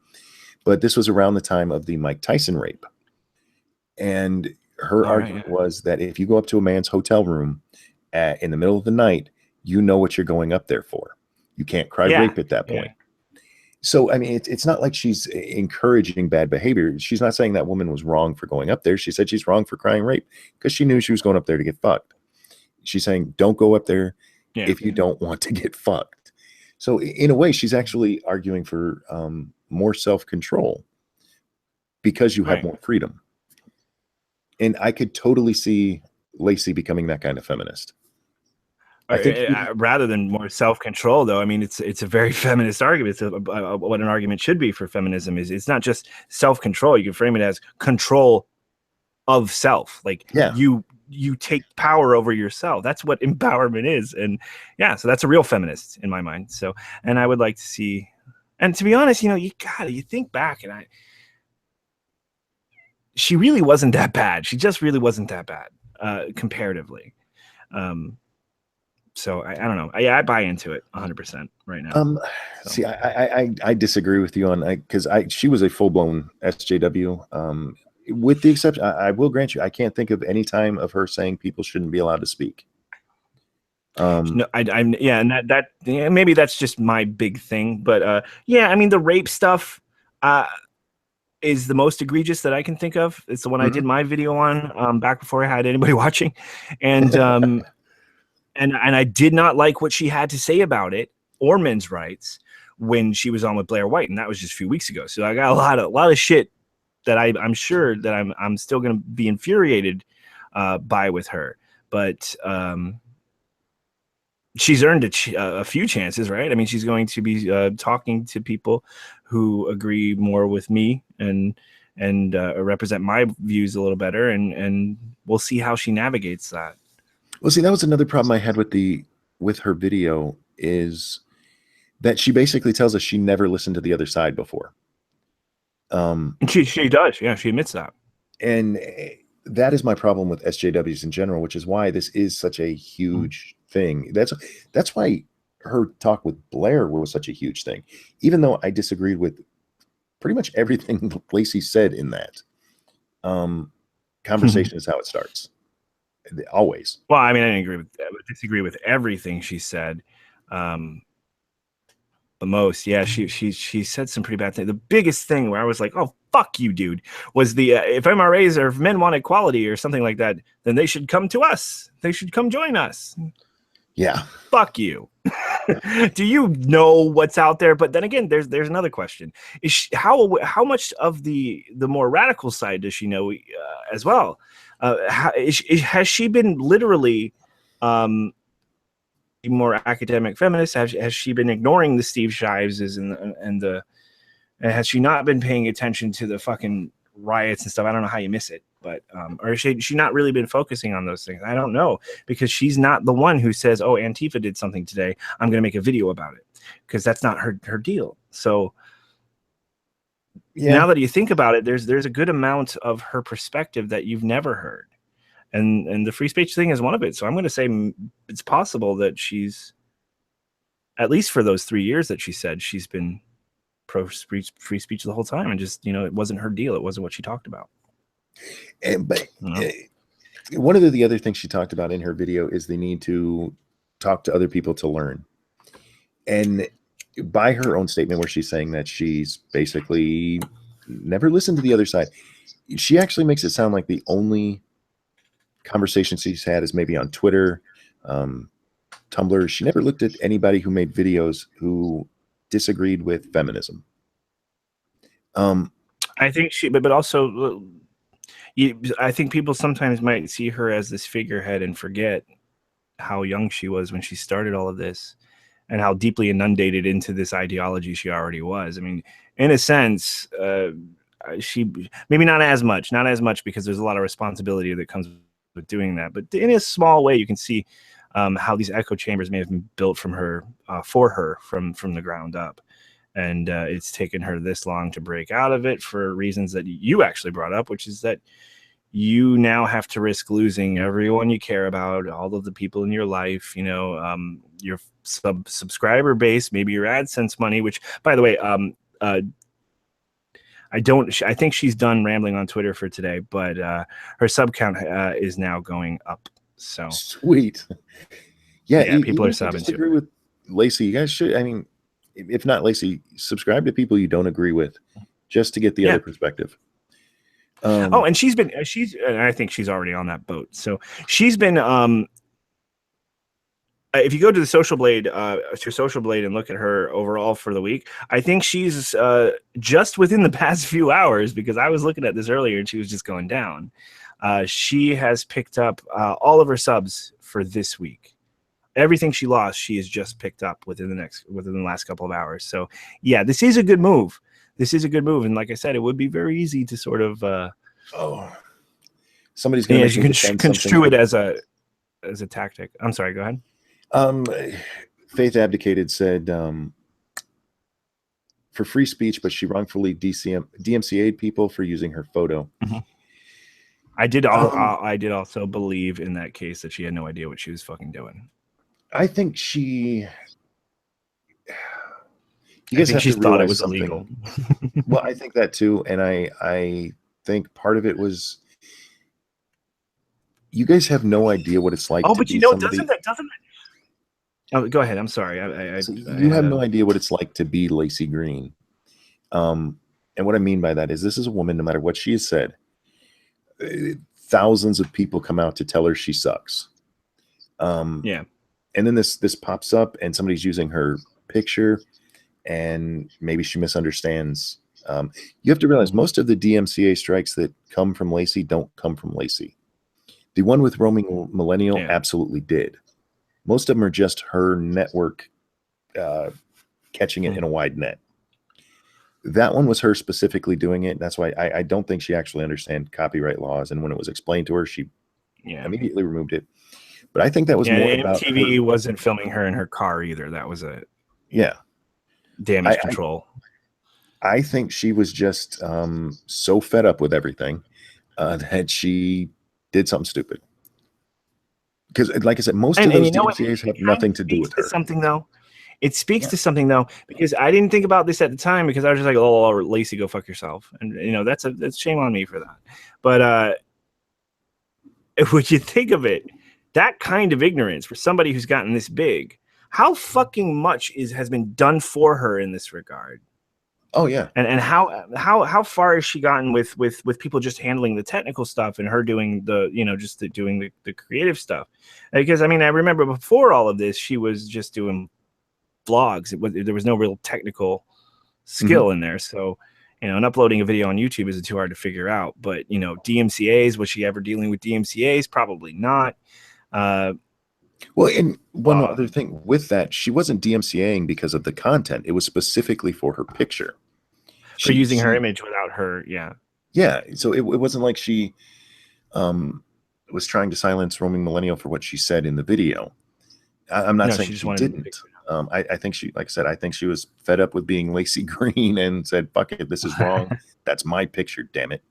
but this was around the time of the Mike Tyson rape. And her argument was that if you go up to a man's hotel room in the middle of the night, you know what you're going up there for. You can't cry rape at that point. Yeah. So, I mean, it's not like she's encouraging bad behavior. She's not saying that woman was wrong for going up there. She said she's wrong for crying rape because she knew she was going up there to get fucked. She's saying, don't go up there if you don't want to get fucked. So in a way, she's actually arguing for more self-control because you have more freedom. And I could totally see Lacy becoming that kind of feminist. I think rather than more self-control, though, I mean, it's a very feminist argument. What an argument should be for feminism is it's not just self-control. You can frame it as control of self. Like you take power over yourself. That's what empowerment is. And so that's a real feminist in my mind. So, and I would like to see, and to be honest, you think back and she really wasn't that bad. She just really wasn't that bad comparatively. So I don't know. I buy into it 100% right now. So. See, I disagree with you on because she was a full blown SJW. With the exception, I will grant you, I can't think of any time of her saying people shouldn't be allowed to speak. No, I'm yeah, and that yeah, maybe that's just my big thing, but yeah, I mean the rape stuff is the most egregious that I can think of. It's the one I did my video on back before I had anybody watching, and and I did not like what she had to say about it or men's rights when she was on with Blair White, and that was just a few weeks ago. So I got a lot of shit that I'm sure that I'm still going to be infuriated by with her, but she's earned a few chances, right? I mean, she's going to be talking to people who agree more with me and represent my views a little better, and we'll see how she navigates that. Well, see, that was another problem I had with her video, is that she basically tells us she never listened to the other side before. And she does, yeah, she admits that. And that is my problem with SJWs in general, which is why this is such a huge thing. That's why her talk with Blair was such a huge thing, even though I disagreed with pretty much everything Lacy said in that. Conversation is how it starts. Always. Well, I mean, I disagree with everything she said. The most, yeah, she said some pretty bad things. The biggest thing where I was like, "Oh, fuck you, dude," was the if MRAs or if men want equality or something like that, then they should come to us. They should come join us. Yeah. Fuck you. Do you know what's out there? But then again, there's another question: is how much of the more radical side does she know as well? Has she been literally more academic feminist? Has she been ignoring the Steve Shiveses and has she not been paying attention to the fucking riots and stuff? I don't know how you miss it, but or has she not really been focusing on those things? I don't know, because she's not the one who says, "Oh, Antifa did something today, I'm going to make a video about it," because that's not her deal. So now that you think about it, there's a good amount of her perspective that you've never heard. And the free speech thing is one of it. So I'm going to say it's possible that she's, at least for those 3 years that she said, she's been pro free speech the whole time, and just, it wasn't her deal. It wasn't what she talked about. But one of the other things she talked about in her video is the need to talk to other people to learn. And by her own statement, where she's saying that she's basically never listened to the other side, she actually makes it sound like the only conversations she's had is maybe on Twitter, Tumblr. She never looked at anybody who made videos who disagreed with feminism. I think but also I think people sometimes might see her as this figurehead and forget how young she was when she started all of this, and how deeply inundated into this ideology she already was. I mean, in a sense, she maybe not as much because there's a lot of responsibility that comes with doing that, but in a small way, you can see how these echo chambers may have been built from her for her from the ground up, and it's taken her this long to break out of it for reasons that you actually brought up, which is that you now have to risk losing everyone you care about, all of the people in your life, your subscriber base, maybe your AdSense money, which, by the way, I think she's done rambling on Twitter for today, but her sub count is now going up. So sweet. Yeah, people are subbing to agree with Lacy. You guys should, I mean, if not Lacy, subscribe to people you don't agree with, just to get the other perspective. And I think she's already on that boat. So she's been if you go to the Social Blade and look at her overall for the week, I think she's just within the past few hours, because I was looking at this earlier and she was just going down. She has picked up all of her subs for this week. Everything she lost, she has just picked up within the last couple of hours. So yeah, this is a good move. And like I said, it would be very easy to sort of somebody's going to you can construe it as a tactic. I'm sorry, go ahead. Faith Abdicated said for free speech, but she wrongfully DMCA'd people for using her photo. Mm-hmm. I did also believe in that case that she had no idea what she was fucking doing. I think she. You I guys think have she to thought it realize was illegal. something. Well, I think that too, and I think part of it was you guys have no idea what it's like Oh, to but be you know, doesn't somebody. that doesn't that? Oh, go ahead. I'm sorry. So I you had have a no idea what it's like to be Lacy Green. Um, and what I mean by that is this is a woman, no matter what she has said, thousands of people come out to tell her she sucks. yeah. And then this pops up and somebody's using her picture and maybe she misunderstands. You have to realize most of the DMCA strikes that come from Lacy don't come from Lacy. The one with roaming millennial Yeah. absolutely did. Most of them are just her network catching it in a wide net. That one was her specifically doing it. That's why I don't think she actually understands copyright laws. And when it was explained to her, she Yeah. immediately removed it. But I think that was Yeah, more and about MTV her. wasn't filming her in her car either. That was a Yeah. damage I, control. I think she was just so fed up with everything that she did something stupid. Because, like I said, most of And those you know what? DMCAs have It kind nothing of to do speaks with to her. something though. It speaks Yeah. to something though, because I didn't think about this at the time because I was just like, oh, Lacy, go fuck yourself. And you know, that's shame on me for that. But when you think of it, that kind of ignorance for somebody who's gotten this big, how fucking much has been done for her in this regard? Oh yeah. And how far has she gotten with people just handling the technical stuff and her doing the, you know, just doing the creative stuff? Because I mean, I remember before all of this, she was just doing vlogs. There was no real technical skill in there. So, you know, and uploading a video on YouTube isn't too hard to figure out. But, you know, DMCAs, was she ever dealing with DMCAs? Probably not. Well, and one other thing with that, she wasn't DMCAing because of the content. It was specifically for her picture. For using her image without her, yeah. Yeah. So it wasn't like she was trying to silence roaming millennial for what she said in the video. I'm not saying she didn't. I think she, like I said, I think she was fed up with being Lacy Green and said, "Fuck it, this is wrong. That's my picture, damn it,"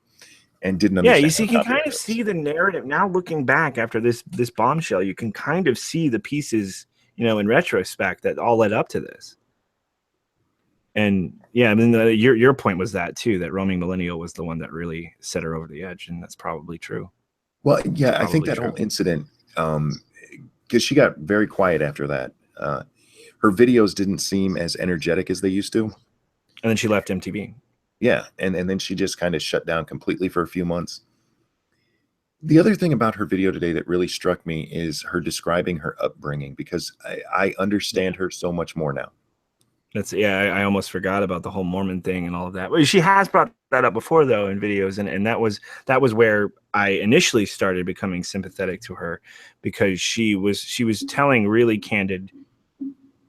and didn't understand. Yeah, you see, you can kind of see the narrative now. Looking back after this bombshell, you can kind of see the pieces, you know, in retrospect that all led up to this. And yeah, I mean, your point was that too, that roaming millennial was the one that really set her over the edge, and that's probably true. Well, yeah, I think that whole incident, because she got very quiet after that. Her videos didn't seem as energetic as they used to. And then she left MTV. Yeah, and then she just kind of shut down completely for a few months. The other thing about her video today that really struck me is her describing her upbringing, because I understand her so much more now. That's I almost forgot about the whole Mormon thing and all of that. Well, she has brought that up before though in videos, and that was where I initially started becoming sympathetic to her, because she was telling really candid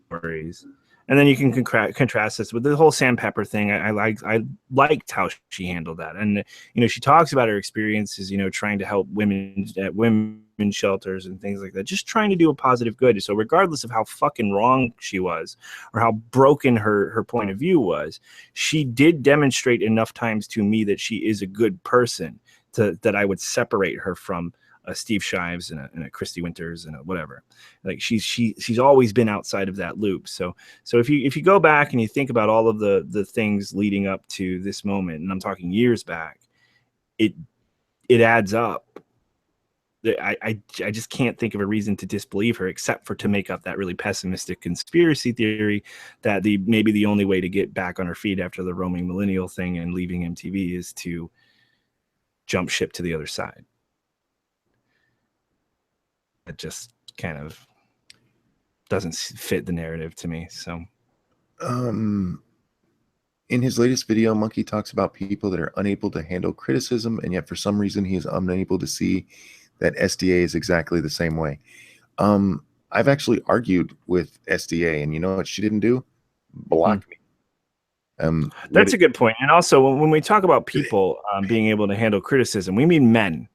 stories. And then you can contrast this with the whole sandpaper thing. I liked how she handled that, and you know, she talks about her experiences, you know, trying to help women at women shelters and things like that, just trying to do a positive good. So regardless of how fucking wrong she was or how broken her point of view was, she did demonstrate enough times to me that she is a good person that I would separate her from Steve Shives and a Christy Winters and a whatever. Like she's always been outside of that loop. So if you go back and you think about all of the things leading up to this moment, and I'm talking years back, it adds up. I just can't think of a reason to disbelieve her, except for to make up that really pessimistic conspiracy theory that maybe the only way to get back on her feet after the roaming millennial thing and leaving MTV is to jump ship to the other side. It just kind of doesn't fit the narrative to me. So in his latest video, Monkey talks about people that are unable to handle criticism, and yet for some reason he is unable to see that SDA is exactly the same way. I've actually argued with SDA, and you know what she didn't do? Block me. That's a good point. And also, when we talk about people being able to handle criticism, we mean men.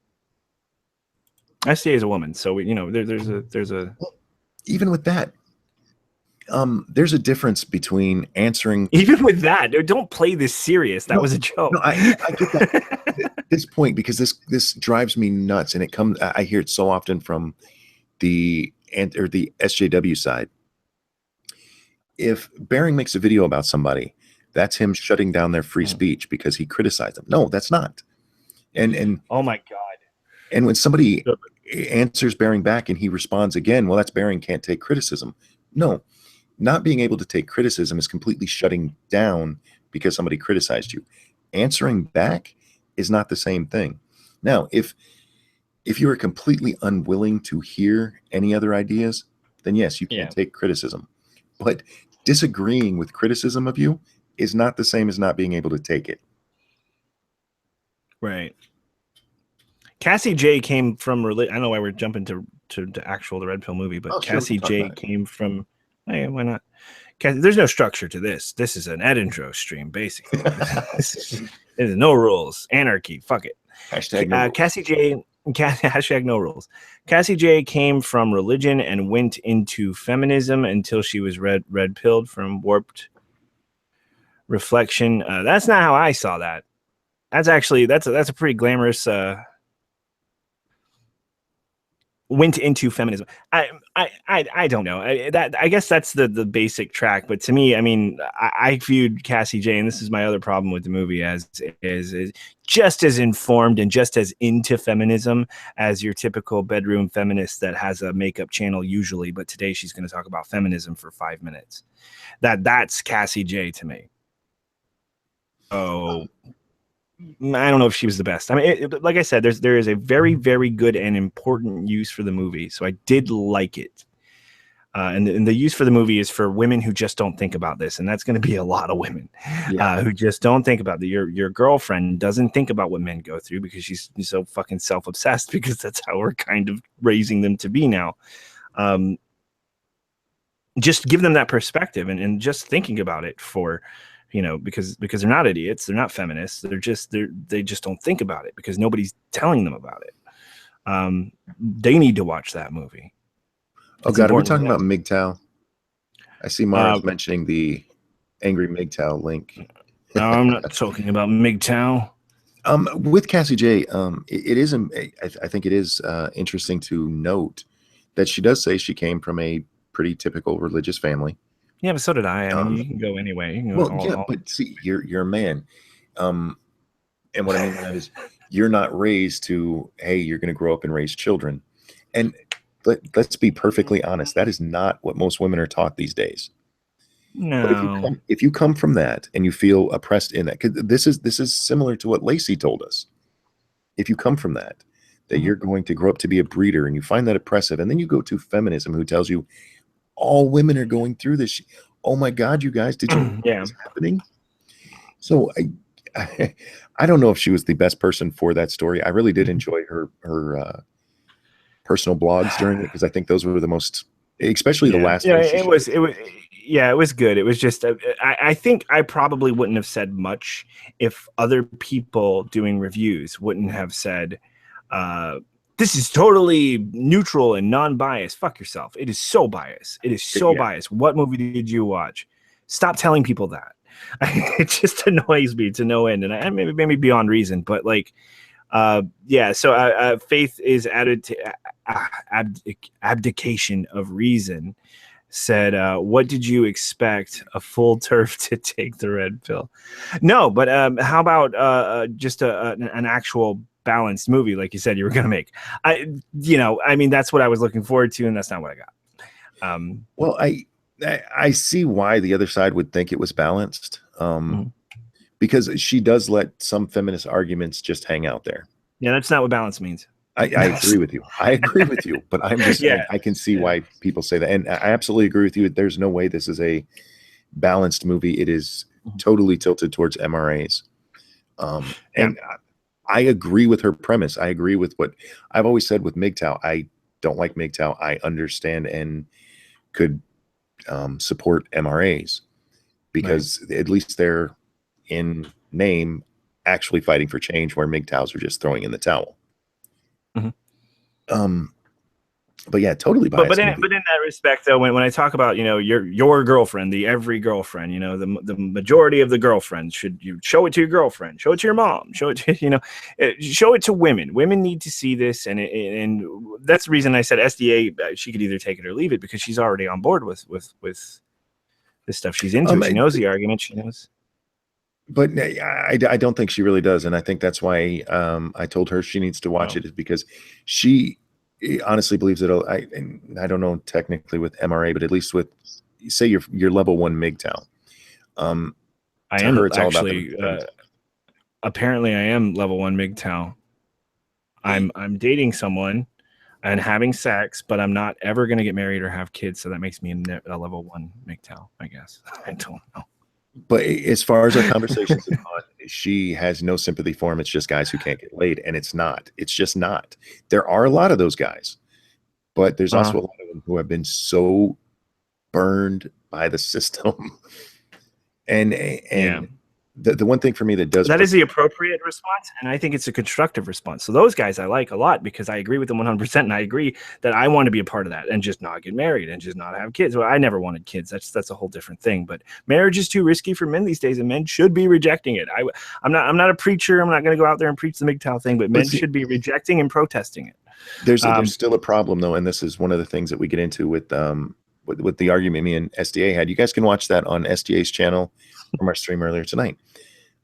SDA is a woman, so you know, there's a well, even with that, there's a difference between answering. Even with that, don't play this serious. That was a joke. No, I get that at this point, because this drives me nuts, and it comes. I hear it so often from the or the SJW side. If Bering makes a video about somebody, that's him shutting down their free speech because he criticized them. No, that's not. And oh my God. And when somebody answers Bering back and he responds again, well, that's Bering can't take criticism. No, not being able to take criticism is completely shutting down because somebody criticized you. Answering back is not the same thing. Now, if you are completely unwilling to hear any other ideas, then yes, you can't take criticism. But disagreeing with criticism of you is not the same as not being able to take it. Right. Cassie J came from I don't know why we're jumping to actual the Red Pill movie, but Cassie J came from. Hey, why not? There's no structure to this. This is an Edindro stream, basically. There's no rules, anarchy. Fuck it. Hashtag no rules. Cassie J. Hashtag no rules. Cassie J came from religion and went into feminism until she was red pilled from warped reflection. That's not how I saw that. That's actually that's a pretty glamorous. Went into feminism. I don't know. I guess that's the basic track. But to me, I mean, I viewed Cassie J, and this is my other problem with the movie, as is just as informed and just as into feminism as your typical bedroom feminist that has a makeup channel usually. But today she's going to talk about feminism for 5 minutes. That's Cassie J to me. Oh. I don't know if she was the best. I mean, like I said, there is a very, very good and important use for the movie, so I did like it. And the use for the movie is for women who just don't think about this, and that's going to be a lot of women who just don't think about it. Your girlfriend doesn't think about what men go through because she's so fucking self-obsessed, because that's how we're kind of raising them to be now. Just give them that perspective and just thinking about it for. Because they're not idiots, they're not feminists. They just don't think about it because nobody's telling them about it. They need to watch that movie. Oh God, are we talking about MGTOW? I see Mara's mentioning the angry MGTOW link. No, I'm not talking about MGTOW. With Cassie J, it is. I think it is interesting to note that she does say she came from a pretty typical religious family. Yeah, but so did I. I mean, you can go anyway. But see, you're a man, and what I mean by that is you're not raised to, hey, you're going to grow up and raise children. And let's be perfectly honest, that is not what most women are taught these days. No. But if you come from that and you feel oppressed in that, because this is similar to what Lacy told us. If you come from that you're going to grow up to be a breeder, and you find that oppressive, and then you go to feminism, who tells you all women are going through this. Oh my God, you guys, did you know what was happening? So I don't know if she was the best person for that story. I really did enjoy her personal blogs during it, because I think those were the most, especially the last one. It was good. It was just I think I probably wouldn't have said much if other people doing reviews wouldn't have said this is totally neutral and non-biased. Fuck yourself. It is so biased. It is so biased. What movie did you watch? Stop telling people that. It just annoys me to no end, and maybe beyond reason. But like, so faith is added to abdication of reason. Said, what did you expect? A full turf to take the red pill? No, but how about just an actual balanced movie, like you said you were going to make? I mean, that's what I was looking forward to, and that's not what I got. Well, I see why the other side would think it was balanced, because she does let some feminist arguments just hang out there. Yeah, that's not what balance means. I agree with you. I agree with you, but I'm just saying, I can see why people say that, and I absolutely agree with you. There's no way this is a balanced movie. It is totally tilted towards MRAs, and I agree with her premise. I agree with what I've always said with MGTOW. I don't like MGTOW. I understand and could support MRAs, because at least they're in name actually fighting for change, where MGTOWs are just throwing in the towel. But yeah, totally But biased in movie. that respect, though, when I talk about, you know, your girlfriend, the every girlfriend, you know, the majority of the girlfriends, should you show it to your girlfriend, show it to your mom, show it to, you know, show it to women. Women need to see this, and that's the reason I said SDA. She could either take it or leave it, because she's already on board with this stuff. She's into it. She knows the argument. She knows. But I don't think she really does, and I think that's why I told her she needs to watch it, is because she honestly believes that I don't know technically with MRA, but at least with, say, your level 1 MGTOW. I To am her, it's actually all about the apparently I am level 1 MGTOW. I'm dating someone and having sex, but I'm not ever going to get married or have kids, so that makes me a level 1 MGTOW, I guess. I don't know. But as far as our conversations have gone, she has no sympathy for him. It's just guys who can't get laid, and it's not. It's just not. There are a lot of those guys, but there's also a lot of them who have been so burned by the system. And the one thing for me that is the appropriate response, and I think it's a constructive response. So those guys I like a lot, because I agree with them 100%, and I agree that I want to be a part of that and just not get married and just not have kids. Well, I never wanted kids. That's a whole different thing. But marriage is too risky for men these days, and men should be rejecting it. I'm not a preacher. I'm not going to go out there and preach the MGTOW thing, but men should be rejecting and protesting it. There's still a problem, though, and this is one of the things that we get into with the argument me and SDA had. You guys can watch that on SDA's channel from our stream earlier tonight.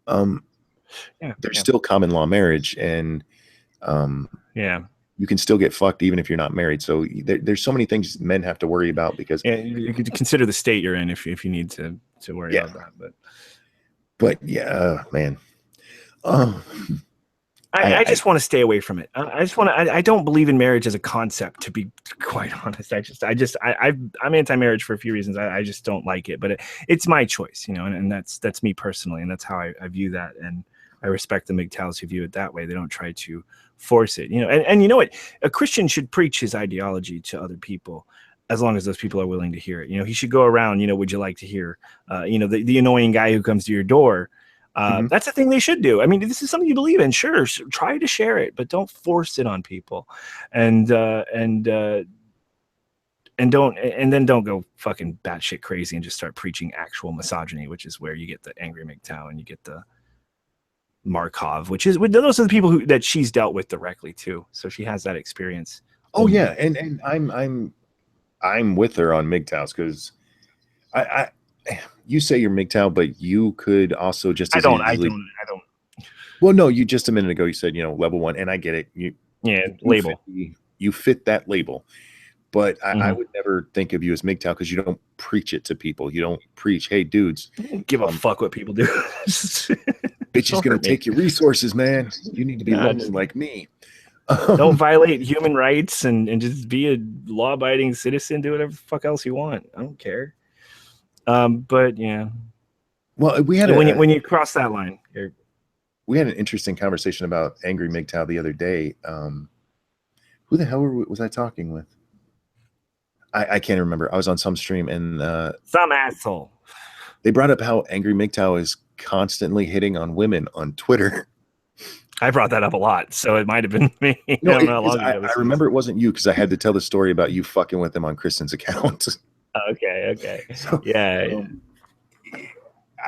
There's still common law marriage, and you can still get fucked even if you're not married. So there's so many things men have to worry about, because you could consider the state you're in if you need to worry about that. But yeah, man. I just want to stay away from it. I don't believe in marriage as a concept, to be quite honest. I'm anti-marriage for a few reasons. I just don't like it, but it's my choice, you know, and that's me personally, and that's how I view that. And I respect the MGTOWs who view it that way. They don't try to force it, you know, and you know what? A Christian should preach his ideology to other people, as long as those people are willing to hear it. You know, he should go around, you know, would you like to hear, you know, the annoying guy who comes to your door. That's the thing they should do. I mean, this is something you believe in. Sure, try to share it, but don't force it on people, and then don't go fucking batshit crazy and just start preaching actual misogyny, which is where you get the angry MGTOW and you get the Markov, which is those are the people that she's dealt with directly too. So she has that experience. Oh yeah, and I'm with her on MGTOWs, because I you say you're MGTOW, but you could also just as easily. I don't. Well, no, you just a minute ago you said, you know, level 1, and I get it. Label. You fit that label, but I would never think of you as MGTOW, because you don't preach it to people. You don't preach, hey, dudes, give a fuck what people do. Bitch is going to take your resources, man. You need to be lonely like me. Don't violate human rights and just be a law-abiding citizen. Do whatever the fuck else you want. I don't care. But yeah. Well, we had when you cross that line, we had an interesting conversation about angry MGTOW the other day. Who the hell was I talking with? I can't remember. I was on some stream, and some asshole. They brought up how angry MGTOW is constantly hitting on women on Twitter. I brought that up a lot, so it might have been me. No, I remember it wasn't you, because I had to tell the story about you fucking with him on Kristen's account. Okay. So, yeah.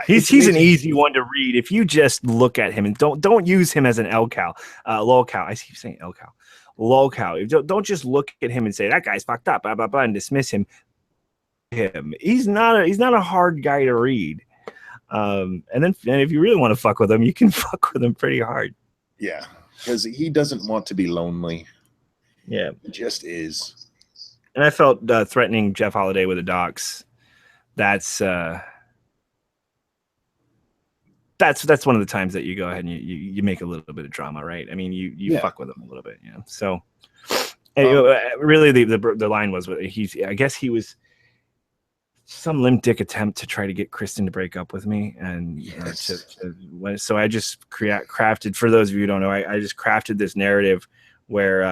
He's an easy one to read if you just look at him, and don't use him as an lolcow. I keep saying lolcow. Lolcow. Don't just look at him and say that guy's fucked up, blah blah blah, and dismiss him. He's not a hard guy to read. And if you really want to fuck with him, you can fuck with him pretty hard. Yeah, because he doesn't want to be lonely. Yeah, he just is. And I felt threatening Jeff Holiday with a dox. That's one of the times that you go ahead and you make a little bit of drama, right? I mean, you fuck with him a little bit, you know. So really, the line was I guess he was some limp dick attempt to try to get Kristen to break up with me, and so I just crafted. For those of you who don't know, I just crafted this narrative where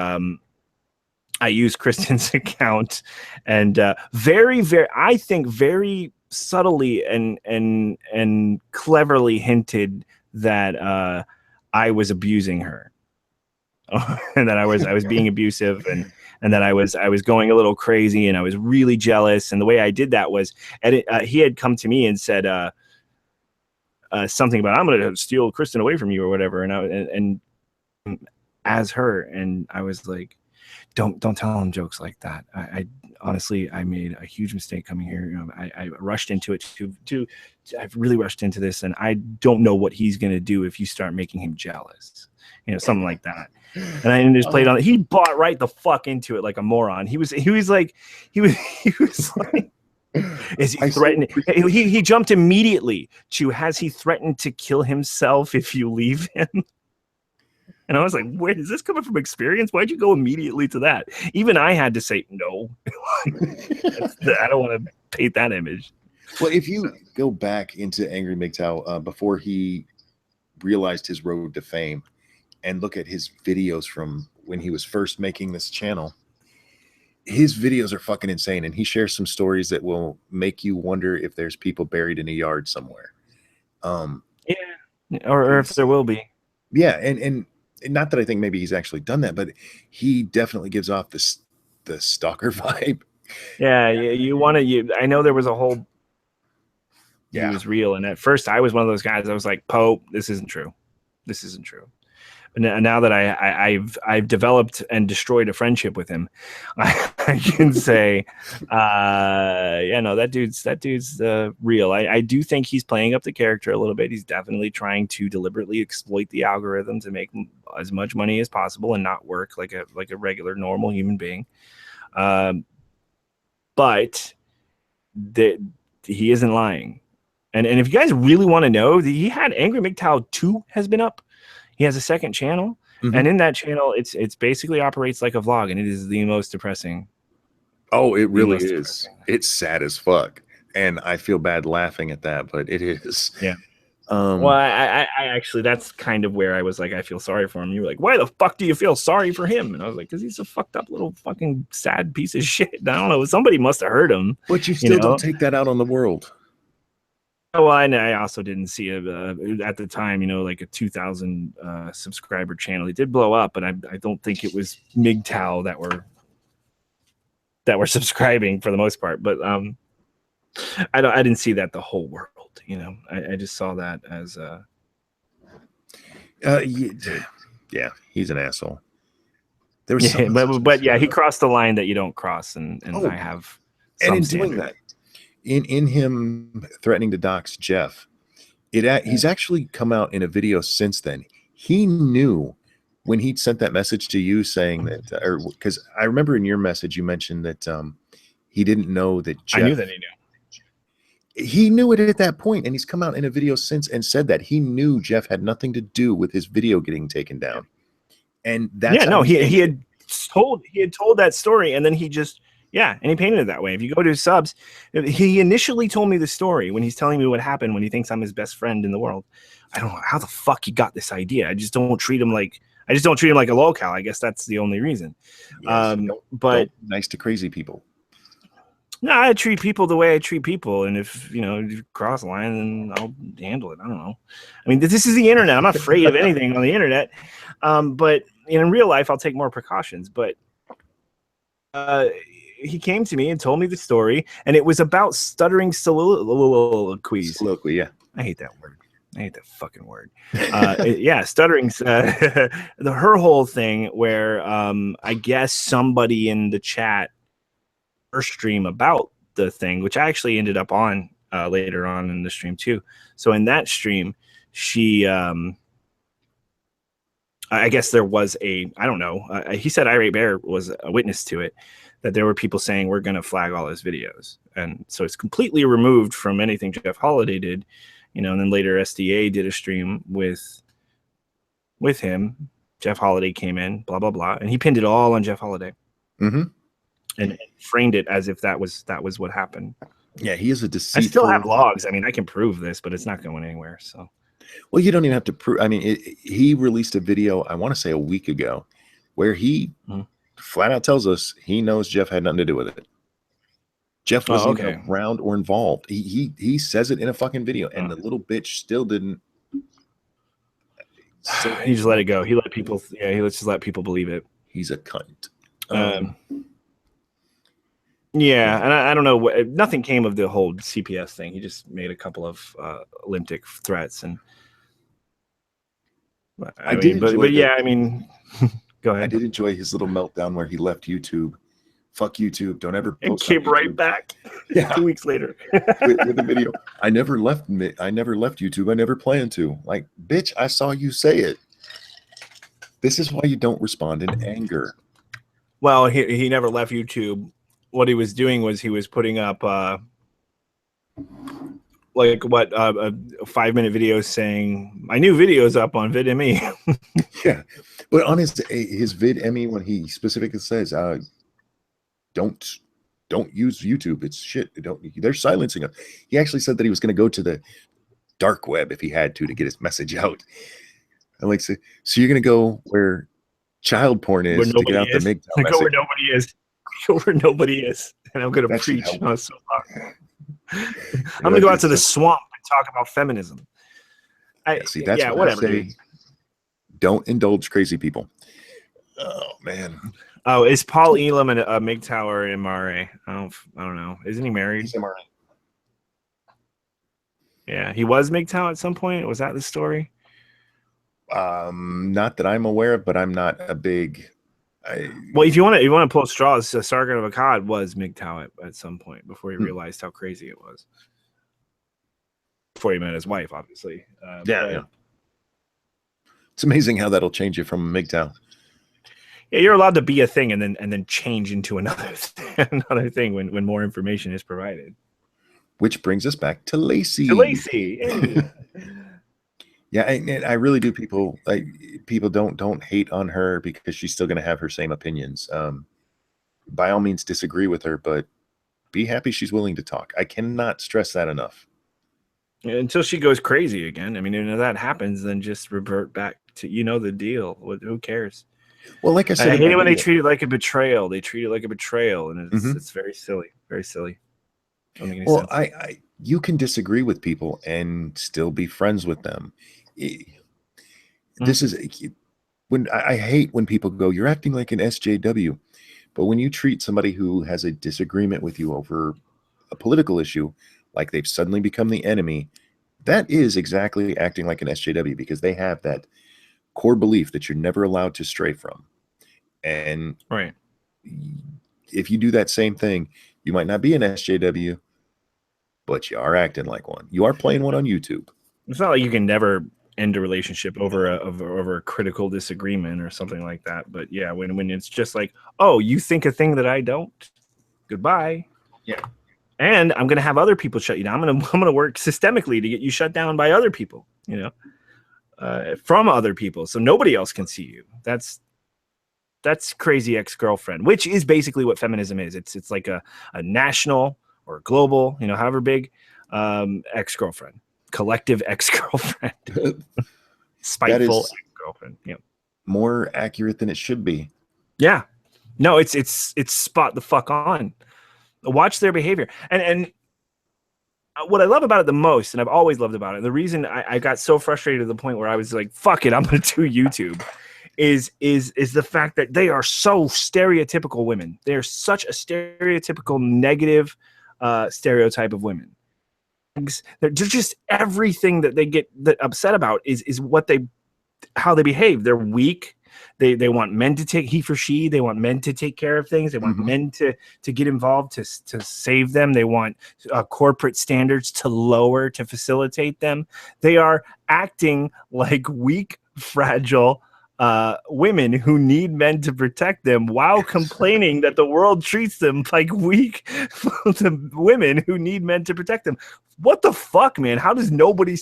I used Kristen's account and very subtly and cleverly hinted that I was abusing her. and that I was being abusive, and that I was going a little crazy, and I was really jealous. And the way I did that was, he had come to me and said something about, I'm going to steal Kristen away from you or whatever, and as her, and I was like, don't tell him jokes like that. I honestly, I made a huge mistake coming here. You know, I rushed into it I've really rushed into this, and I don't know what he's going to do if you start making him jealous, you know, something like that. And I just played on it. He bought right the fuck into it like a moron. He was like, is he threatening? He jumped immediately to, has he threatened to kill himself if you leave him? And I was like, wait, is this coming from experience? Why'd you go immediately to that? Even I had to say, no. I don't want to paint that image. Well, if you go back into Angry MGTOW before he realized his road to fame and look at his videos from when he was first making this channel, his videos are fucking insane. And he shares some stories that will make you wonder if there's people buried in a yard somewhere. Yeah. Or if there will be. Yeah. And not that I think maybe he's actually done that, but he definitely gives off the stalker vibe. Yeah, you want to. I know there was a whole. He was real, and at first I was one of those guys. I was like, "Pope, this isn't true. This isn't true." But now that I've developed and destroyed a friendship with him, I can say, yeah, no, that dude's real. I do think he's playing up the character a little bit. He's definitely trying to deliberately exploit the algorithm to make as much money as possible and not work like a regular normal human being. But he isn't lying. And if you guys really want to know, he had Angry MGTOW 2 has been up. He has a second channel, and in that channel, it's basically operates like a vlog, and it is the most depressing. Oh, it really is. Depressing. It's sad as fuck, and I feel bad laughing at that, but it is. Yeah. Well, I actually, that's kind of where I was like, I feel sorry for him. You were like, why the fuck do you feel sorry for him? And I was like, because he's a fucked up little fucking sad piece of shit. I don't know. Somebody must have hurt him. But you still don't take that out on the world. Well, I also didn't see it at the time, like a 2,000 subscriber channel. It did blow up, but I don't think it was MGTOW that were subscribing for the most part. But I didn't see that the whole world. I just saw that as yeah, he's an asshole. There was but yeah, he crossed the line that you don't cross, and I have some and in standard. doing that. In him threatening to dox Jeff, he's actually come out in a video since then. He knew when he'd sent that message to you saying that, or because I remember in your message you mentioned that he didn't know that Jeff. I knew that he knew. He knew it at that point, and he's come out in a video since and said that he knew Jeff had nothing to do with his video getting taken down. And that's he had told that story, and then he just. Yeah, and he painted it that way. If you go to his subs, he initially told me the story when he's telling me what happened when he thinks I'm his best friend in the world. I don't know how the fuck he got this idea. I just don't treat him like a lolcow. I guess that's the only reason. Yes, but nice to crazy people. No, I treat people the way I treat people, and if you cross the line, then I'll handle it. I don't know. I mean, this is the internet. I'm not afraid of anything on the internet, but in real life, I'll take more precautions. But he came to me and told me the story, and it was about stuttering soliloquies. Soliloquy, yeah. I hate that word. I hate that fucking word. Yeah, stuttering. Her whole thing where I guess somebody in the chat her stream about the thing, which I actually ended up on later on in the stream too. So in that stream, she I guess there was I don't know. He said Irate Bear was a witness to it, that there were people saying we're going to flag all his videos. And so it's completely removed from anything Jeff Holiday did, and then later SDA did a stream with him. Jeff Holiday came in, blah, blah, blah. And he pinned it all on Jeff Holiday and framed it as if that was what happened. Yeah, he is a deceitful. I still have logs. I mean, I can prove this, but it's not going anywhere. So, well, you don't even have to prove. I mean, he released a video, I want to say a week ago, where he flat out tells us he knows Jeff had nothing to do with it. Jeff wasn't even around or involved. He says it in a fucking video, and the little bitch still didn't. So He just let it go. He let people. Yeah, he just let people believe it. he's a cunt. Yeah, and I don't know what. Nothing came of the whole CPS thing. He just made a couple of Olympic threats, and I mean, but yeah, I mean, go ahead. I did enjoy his little meltdown where he left YouTube. Fuck YouTube! Don't ever And post. came right back. Yeah. 2 weeks later with the video. I never left YouTube. I never plan to. Like, bitch, I saw you say it. This is why you don't respond in anger. Well, he never left YouTube. What he was doing was he was putting up like what a 5-minute video saying my new video's up on VidMe. Yeah, but on his VidMe, when he specifically says don't use YouTube, it's shit. They're silencing us. He actually said that he was going to go to the dark web if he had to get his message out. I'm like, so you're going to go where child porn is to get out the MGTOW go where nobody is. Go where nobody is, and I'm going to preach on a soapbox. I'm going to go out to the swamp and talk about feminism. That's what whatever. I say. Don't indulge crazy people. Oh man. Oh, is Paul Elam a MGTOW or MRA? I don't know. Isn't he married? He's MRA. Yeah, he was MGTOW at some point. Was that the story? Not that I'm aware of, but I'm not a big. Well, if you want to pull straws, Sargon of Akkad was MGTOW at some point before he realized how crazy it was. Before he met his wife, obviously. Yeah. It's amazing how that'll change you from MGTOW. Yeah, you're allowed to be a thing and then change into another thing when more information is provided. Which brings us back to Lacy. Yeah, and I really do. People don't hate on her because she's still going to have her same opinions. By all means, disagree with her, but be happy she's willing to talk. I cannot stress that enough. Until she goes crazy again. I mean, if that happens, then just revert back to the deal. Who cares? Well, like I said, I hate it when they treat it like a betrayal. They treat it like a betrayal, and it's very silly. Very silly. Well, you can disagree with people and still be friends with them. This is when I hate when people go, "You're acting like an SJW," but when you treat somebody who has a disagreement with you over a political issue like they've suddenly become the enemy, that is exactly acting like an SJW because they have that core belief that you're never allowed to stray from. And right, if you do that same thing, you might not be an SJW, but you are acting like one. You are playing one on YouTube. It's not like you can never end a relationship over a critical disagreement or something like that. But yeah, when it's just like, oh, you think a thing that I don't, goodbye. Yeah. And I'm gonna have other people shut you down. I'm gonna work systemically to get you shut down by other people, from other people, so nobody else can see you. That's crazy ex-girlfriend, which is basically what feminism is. It's like a national or global, however big, ex-girlfriend, collective ex-girlfriend, spiteful ex-girlfriend. Yeah, more accurate than it should be. Yeah, no, it's spot the fuck on. Watch their behavior, and what I love about it the most, and I've always loved about it, the reason I got so frustrated to the point where I was like, fuck it, I'm going to do YouTube, is the fact that they are so stereotypical women. They are such a stereotypical negative stereotype of women. They're just everything that they get upset about is how they behave. They're weak. They want men to take he for she. They want men to take care of things. They want men to get involved to save them. They want corporate standards to lower to facilitate them. They are acting like weak, fragile women who need men to protect them while complaining that the world treats them like weak women who need men to protect them. What the fuck, man? How does nobody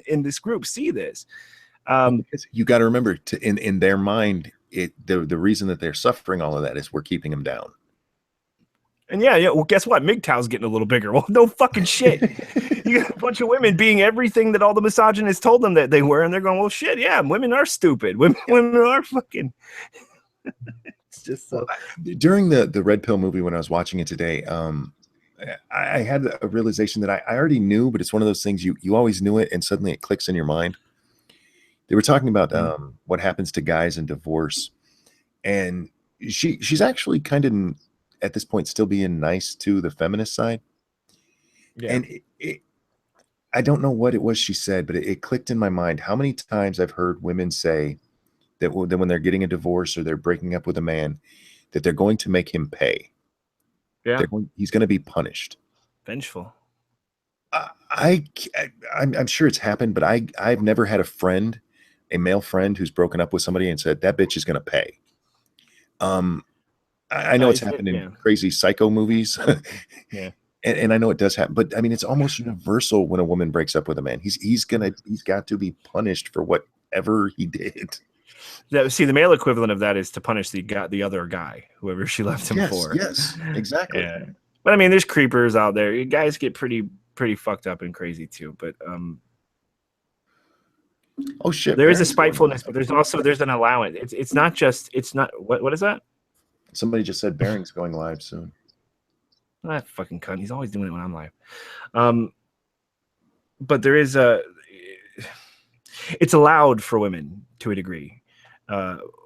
in this group see this? You got to remember, in their mind, the reason that they're suffering all of that is we're keeping them down. And yeah. Well, guess what? MGTOW's getting a little bigger. Well, no fucking shit. You got a bunch of women being everything that all the misogynists told them that they were, and they're going, well, shit, yeah, women are stupid. Women are fucking. It's just so. During the Red Pill movie, when I was watching it today, I had a realization that I already knew, but it's one of those things you always knew it, and suddenly it clicks in your mind. They were talking about what happens to guys in divorce, and she's actually kind of at this point still being nice to the feminist side. Yeah. And I don't know what it was she said, but it clicked in my mind. How many times I've heard women say that when they're getting a divorce or they're breaking up with a man, that they're going to make him pay. Yeah. He's going to be punished. Vengeful. I'm sure it's happened, but I've never had a male friend who's broken up with somebody and said that bitch is going to pay. I know it's happened in crazy psycho movies. Yeah. And I know it does happen, but I mean, it's almost universal when a woman breaks up with a man. He's got to be punished for whatever he did. See, the male equivalent of that is to punish the other guy, whoever she left him for. Yes, exactly. Yeah. But I mean, there's creepers out there. Guys get pretty fucked up and crazy too. But oh shit, there is a spitefulness, but there's an allowance. It's not what is that? Somebody just said Bearing's going live soon. That fucking cunt. He's always doing it when I'm live. But there is it's allowed for women to a degree,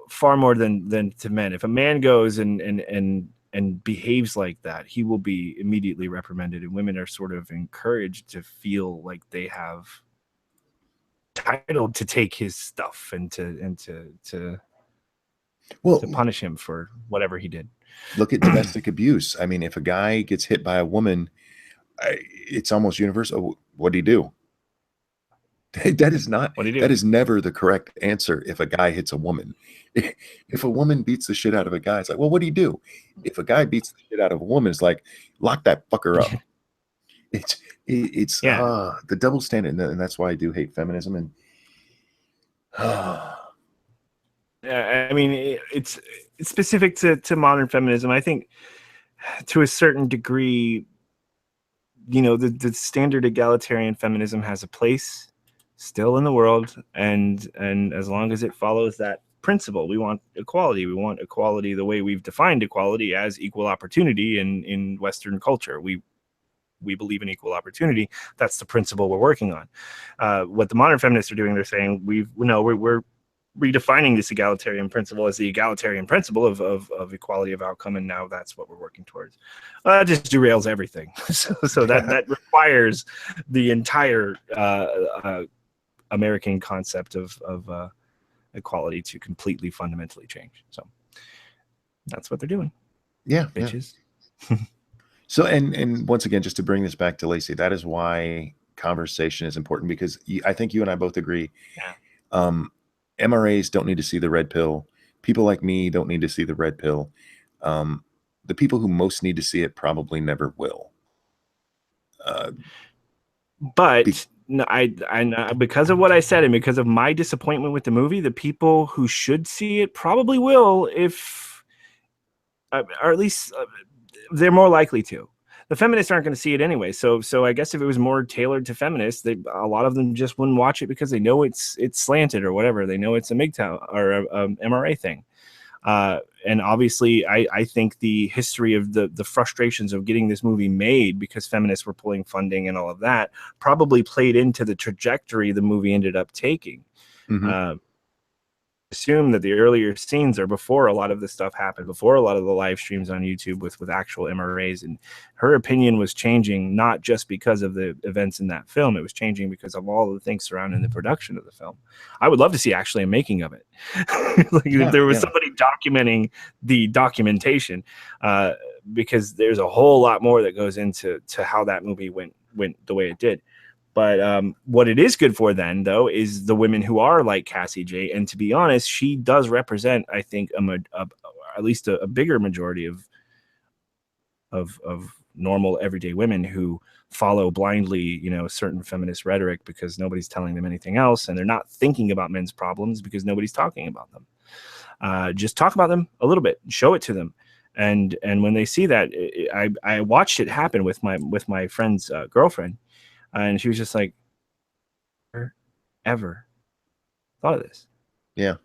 far more than to men. If a man goes and behaves like that, he will be immediately reprimanded, and women are sort of encouraged to feel like they have titled to take his stuff and to punish him for whatever he did. Look at domestic abuse. I mean, if a guy gets hit by a woman, it's almost universal. What do you do? That is never the correct answer. If a guy hits a woman, if a woman beats the shit out of a guy, it's like, well, what do you do? If a guy beats the shit out of a woman, it's like, lock that fucker up. It's the double standard, and that's why I do hate feminism. And yeah, I mean, it's specific to modern feminism. I think to a certain degree, the standard egalitarian feminism has a place still in the world, and as long as it follows that principle, we want equality. We want equality the way we've defined equality, as equal opportunity in Western culture. We believe in equal opportunity. That's the principle we're working on. What the modern feminists are doing, they're saying we're redefining this egalitarian principle as the egalitarian principle of equality of outcome, and now that's what we're working towards. That just derails everything. so that requires the entire American concept of equality to completely fundamentally change. So that's what they're doing. Yeah, bitches. Yeah. So and once again, just to bring this back to Laci, that is why conversation is important, because I think you and I both agree. Yeah. MRAs don't need to see the red pill. People like me don't need to see the red pill. The people who most need to see it probably never will. But I because of what I said and because of my disappointment with the movie, the people who should see it probably will, if or at least they're more likely to. The feminists aren't going to see it anyway. So I guess if it was more tailored to feminists, a lot of them just wouldn't watch it because they know it's slanted or whatever. They know it's a MGTOW or a MRA thing. And obviously, I think the history of the frustrations of getting this movie made, because feminists were pulling funding and all of that, probably played into the trajectory the movie ended up taking. Mm-hmm. Assume that the earlier scenes are before a lot of this stuff happened, before a lot of the live streams on YouTube with actual MRAs, and her opinion was changing not just because of the events in that film. It was changing because of all the things surrounding the production of the film. I would love to see actually a making of it. If there was somebody documenting the documentation, because there's a whole lot more that goes into how that movie went the way it did. But what it is good for then, though, is the women who are like Cassie J. And to be honest, she does represent, I think, at least a bigger majority of normal everyday women who follow blindly, certain feminist rhetoric because nobody's telling them anything else, and they're not thinking about men's problems because nobody's talking about them. Just talk about them a little bit, show it to them, and when they see that, I watched it happen with my friend's girlfriend. And she was just like, ever thought of this? Yeah.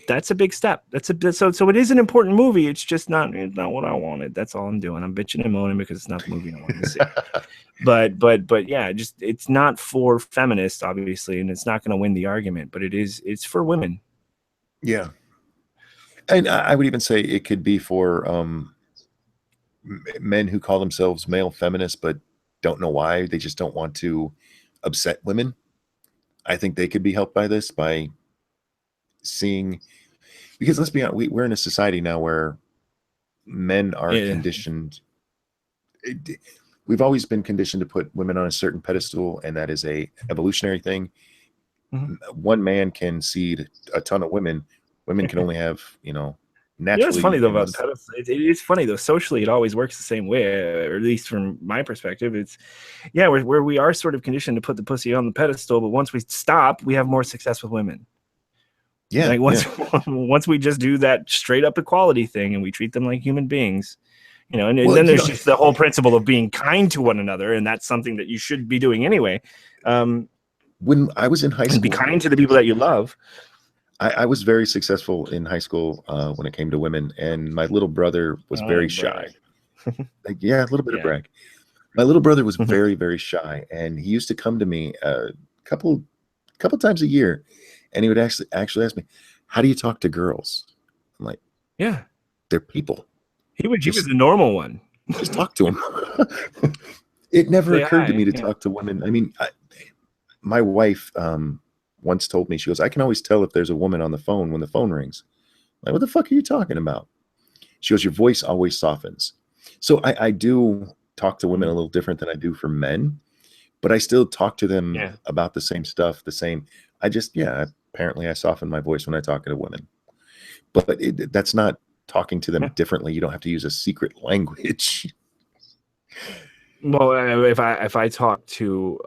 That's a big step. So it is an important movie. It's just not what I wanted. That's all I'm doing. I'm bitching and moaning because it's not the movie I wanted to see. But yeah, just it's not for feminists, obviously, and it's not going to win the argument. But it's for women. Yeah, and I would even say it could be for men who call themselves male feminists but don't know why. They just don't want to upset women. I think they could be helped by this, by seeing, because let's be honest, we're in a society now where men are conditioned. We've always been conditioned to put women on a certain pedestal, and that is a evolutionary thing. One man can seed a ton of women. Women can only have, naturally. It's funny though about the pedestal. It's funny though. Socially, it always works the same way, or at least from my perspective. It's where we are sort of conditioned to put the pussy on the pedestal, but once we stop, we have more success with women. Yeah. Like once we just do that straight up equality thing and we treat them like human beings, and then there's just the whole principle of being kind to one another, and that's something that you should be doing anyway. When I was in high school, be kind to the people that you love. I was very successful in high school when it came to women, and my little brother was very shy. Like, a little bit of brag. My little brother was very, very shy, and he used to come to me a couple times a year, and he would actually ask me, "How do you talk to girls?" I'm like, "Yeah, they're people." He was the normal one. Just talk to them. It never occurred to me to talk to women. I mean, my wife once told me, she goes, "I can always tell if there's a woman on the phone when the phone rings." I'm like, "What the fuck are you talking about?" She goes, "Your voice always softens." So I do talk to women a little different than I do for men, but I still talk to them about the same stuff, the same. Apparently I soften my voice when I talk to women, but that's not talking to them differently. You don't have to use a secret language. Well, if I talk to,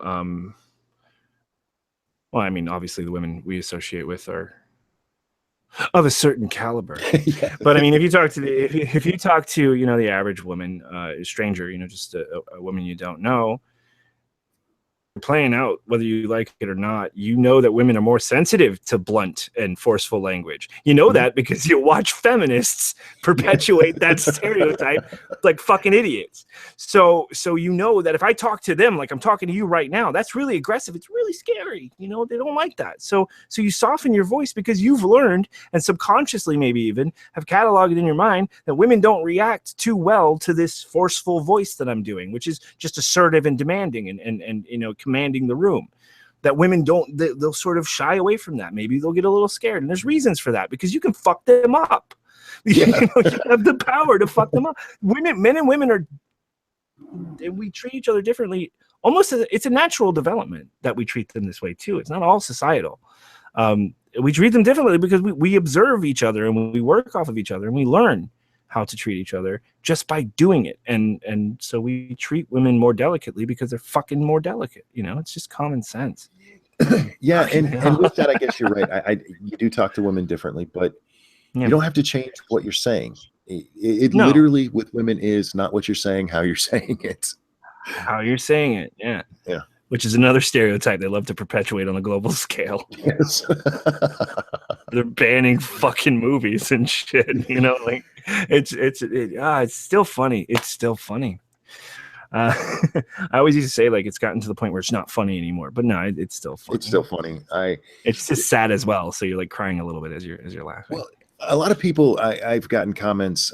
well, I mean, obviously the women we associate with are of a certain caliber. But I mean, if you talk to the average woman, a stranger, just a woman you don't know, playing out whether you like it or not, that women are more sensitive to blunt and forceful language. That because you watch feminists perpetuate that stereotype like fucking idiots. So that if I talk to them like I'm talking to you right now, that's really aggressive. It's really scary. They don't like that. So you soften your voice because you've learned, and subconsciously maybe even have cataloged in your mind, that women don't react too well to this forceful voice that I'm doing, which is just assertive and demanding and commanding the room. That women they'll sort of shy away from that. Maybe they'll get a little scared, and there's reasons for that, because you can fuck them up. You have the power to fuck them up. Men and women we treat each other differently. Almost it's a natural development that we treat them this way too. It's not all societal. We treat them differently because we observe each other, and we work off of each other, and we learn how to treat each other just by doing it. And so we treat women more delicately because they're fucking more delicate. It's just common sense. Yeah. And with that, I guess you're right. You do talk to women differently, but you don't have to change what you're saying. It literally with women is not what you're saying, how you're saying it. How you're saying it. Yeah. Yeah. Which is another stereotype they love to perpetuate on a global scale. Yes. They're banning fucking movies and shit. Like it's still funny. It's still funny. I always used to say like it's gotten to the point where it's not funny anymore, but no, it's still funny. It's still funny. It's just sad as well. So you're like crying a little bit as you're laughing. Well, a lot of people, I've gotten comments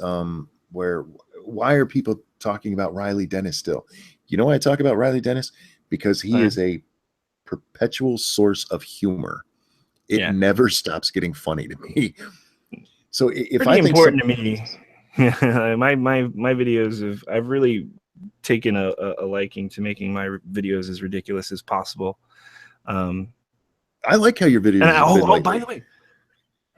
where, why are people talking about Riley Dennis still? You know why I talk about Riley Dennis? Because he is a perpetual source of humor. It never stops getting funny to me. So if pretty I think important to me, my videos I've really taken a liking to making my videos as ridiculous as possible. I like how your videos. By the way,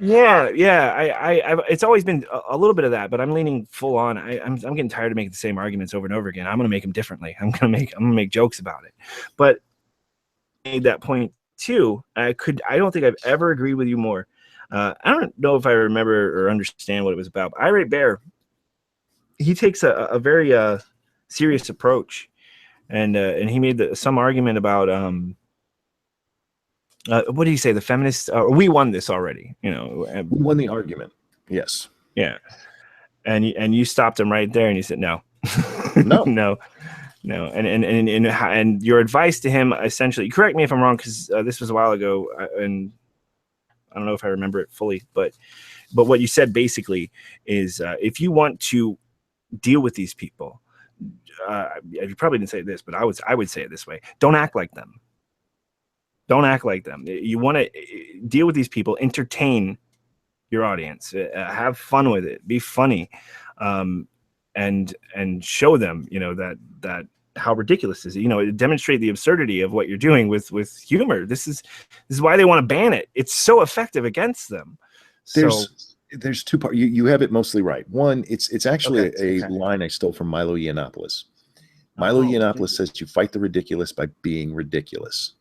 I it's always been a little bit of that, but I'm leaning full on. I'm getting tired of making the same arguments over and over again. I'm gonna make them differently. I'm gonna make jokes about it. But I made that point too. I don't think I've ever agreed with you more. I don't know if I remember or understand what it was about. But Irate Bear, he takes a very serious approach, and he made some argument about what do you say? The feminists, we won this already, you know. We won the argument. Yes. Yeah. And you stopped him right there and you said, no, No. no. And your advice to him, essentially, correct me if I'm wrong, because this was a while ago and I don't know if I remember it fully, but what you said basically is if you want to deal with these people, you probably didn't say this, but I would say it this way: don't act like them. Don't act like them. You want to deal with these people, entertain your audience, have fun with it, be funny, and show them, you know, that how ridiculous is it? You know, demonstrate the absurdity of what you're doing with humor. This is why they want to ban it. It's so effective against them. There's two parts. You have it mostly right. One, it's actually a line I stole from Milo Yiannopoulos. Milo Yiannopoulos says you fight the ridiculous by being ridiculous.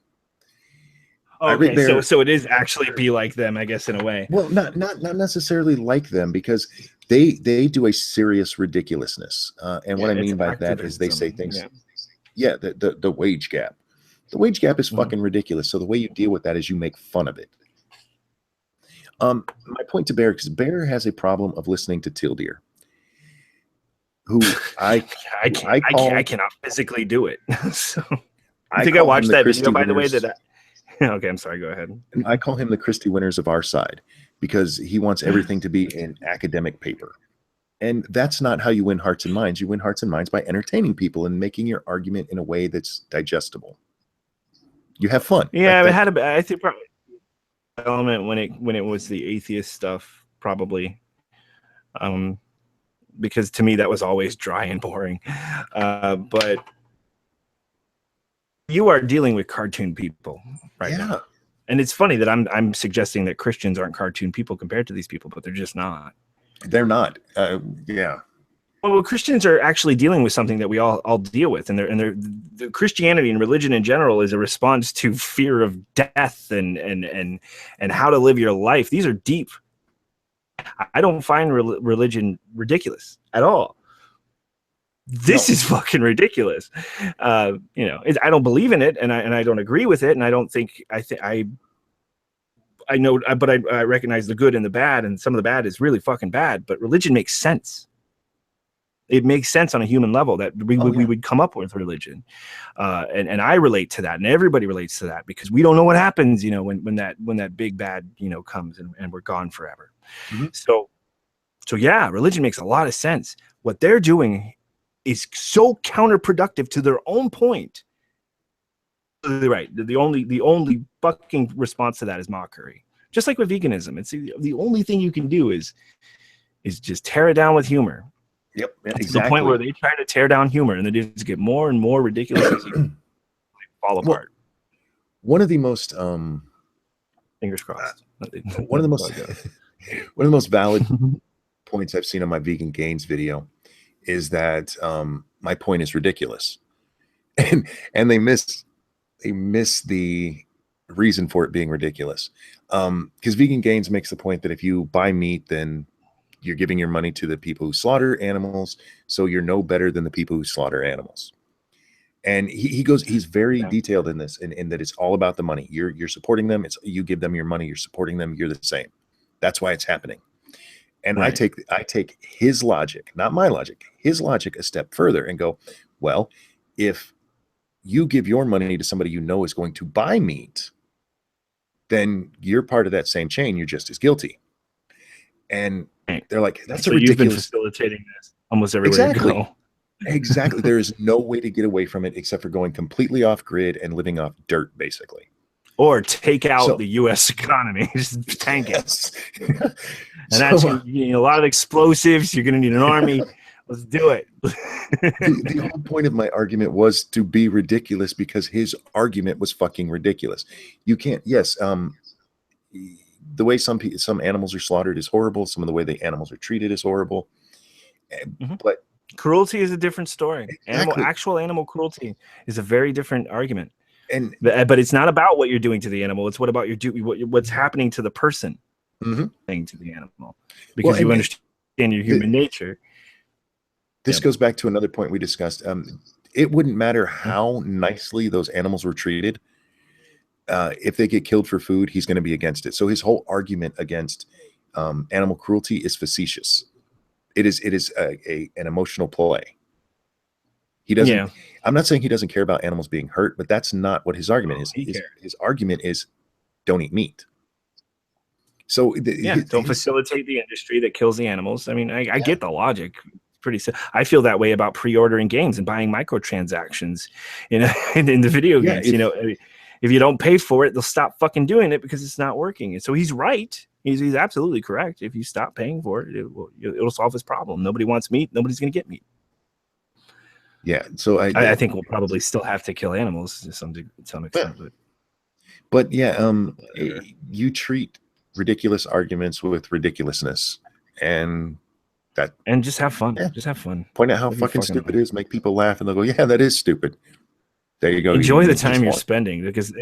Okay, so it is actually be like them, I guess, in a way. Well, not necessarily like them, because they do a serious ridiculousness. And what I mean by that is they say things. Yeah, the wage gap. The wage gap is fucking ridiculous. So the way you deal with that is you make fun of it. My point to Bear, because Bear has a problem of listening to Tildeer, who I cannot physically do it. So I think I watched that video, by the way. Okay, I'm sorry. Go ahead. I call him the Christie Winners of our side, because he wants everything to be in academic paper. And that's not how you win hearts and minds. You win hearts and minds by entertaining people and making your argument in a way that's digestible. You have fun. Yeah, it had I think probably element when it was the atheist stuff, probably. Because to me that was always dry and boring. But you are dealing with cartoon people right now. And it's funny that I'm suggesting that Christians aren't cartoon people compared to these people, but they're just not. They're not. Yeah. Well, Christians are actually dealing with something that we all deal with, and the Christianity and religion in general is a response to fear of death and how to live your life. These are deep. I don't find religion ridiculous at all. This is fucking ridiculous. You know, I don't believe in it, and I don't agree with it, and I don't think I know, but I recognize the good and the bad, and some of the bad is really fucking bad. But religion makes sense. It makes sense on a human level that we would come up with religion, and I relate to that, and everybody relates to that, because we don't know what happens, you know, when that big bad, you know, comes and we're gone forever. So yeah, religion makes a lot of sense. What they're doing is so counterproductive to their own point. Right. The only fucking response to that is mockery. Just like with veganism, it's the only thing you can do is just tear it down with humor. Yep, exactly. To the point where they try to tear down humor, and they just get more and more ridiculous as you fall apart. One of the most fingers crossed. One of the most valid points I've seen on my Vegan Gains video is that my point is ridiculous, and they miss the reason for it being ridiculous, because Vegan Gains makes the point that if you buy meat, then you're giving your money to the people who slaughter animals, so you're no better than the people who slaughter animals. And he's very detailed in this, in that it's all about the money. You're supporting them. You give them your money. You're supporting them. You're the same. That's why it's happening. And I take his logic, not my logic, his logic a step further and go, well, if you give your money to somebody you know is going to buy meat, then you're part of that same chain. You're just as guilty. And they're like, that's so ridiculous. You've been facilitating this almost everywhere you go. Exactly. There is no way to get away from it except for going completely off grid and living off dirt, basically. Or take out the U.S. economy, just tank it. And that's a lot of explosives. You're going to need an army. Let's do it. The whole point of my argument was to be ridiculous, because his argument was fucking ridiculous. You can't. Yes. The way some animals are slaughtered is horrible. Some of the way the animals are treated is horrible. But cruelty is a different story. Exactly. Actual animal cruelty is a very different argument. But it's not about what you're doing to the animal. It's what about what's happening to the person thing to the animal, because you understand your human nature. This goes back to another point we discussed. It wouldn't matter how nicely those animals were treated. if they get killed for food, he's going to be against it. So his whole argument against animal cruelty is facetious. It is an emotional play. He doesn't. Yeah. I'm not saying he doesn't care about animals being hurt, but that's not what his argument is. He cares. His argument is don't eat meat. So don't facilitate the industry that kills the animals. I mean, I get the logic. I feel that way about pre-ordering games and buying microtransactions, in the video games. If you don't pay for it, they'll stop fucking doing it because it's not working. And so he's right. He's absolutely correct. If you stop paying for it, it'll solve his problem. Nobody wants meat. Nobody's going to get meat. Yeah. So I think we'll probably still have to kill animals to some extent. But you treat ridiculous arguments with ridiculousness, and just have fun. Just have fun. Point out how fucking stupid it is. Make people laugh, and they'll go, "Yeah, that is stupid." There you go. Enjoy the time you're spending, because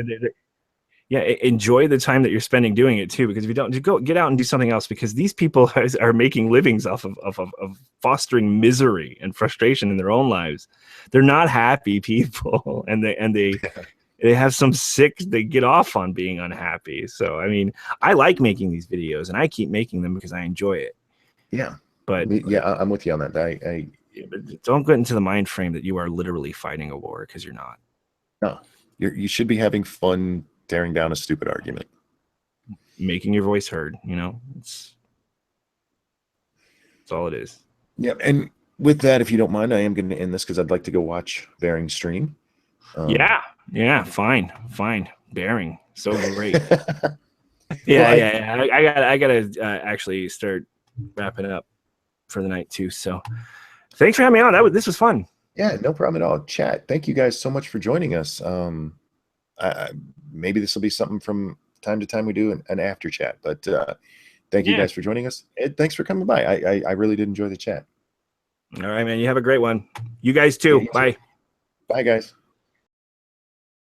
enjoy the time that you're spending doing it too. Because if you don't, get out and do something else. Because these people are making livings off of fostering misery and frustration in their own lives. They're not happy people, and they have some sick. They get off on being unhappy. So I mean, I like making these videos, and I keep making them because I enjoy it. Yeah, but I'm with you on that. But don't get into the mind frame that you are literally fighting a war, because you're not. No, you should be having fun tearing down a stupid argument, making your voice heard. That's all it is. Yeah, and with that, if you don't mind, I am going to end this because I'd like to go watch Bearing's stream. Fine. Bearing, so great. I gotta actually start wrapping up for the night too. So thanks for having me on. This was fun. Yeah, no problem at all. Chat. Thank you guys so much for joining us. Maybe this will be something from time to time we do an after chat, but thank you guys for joining us. Ed, thanks for coming by. I really did enjoy the chat. All right, man. You have a great one. You guys too. Bye. Bye, guys.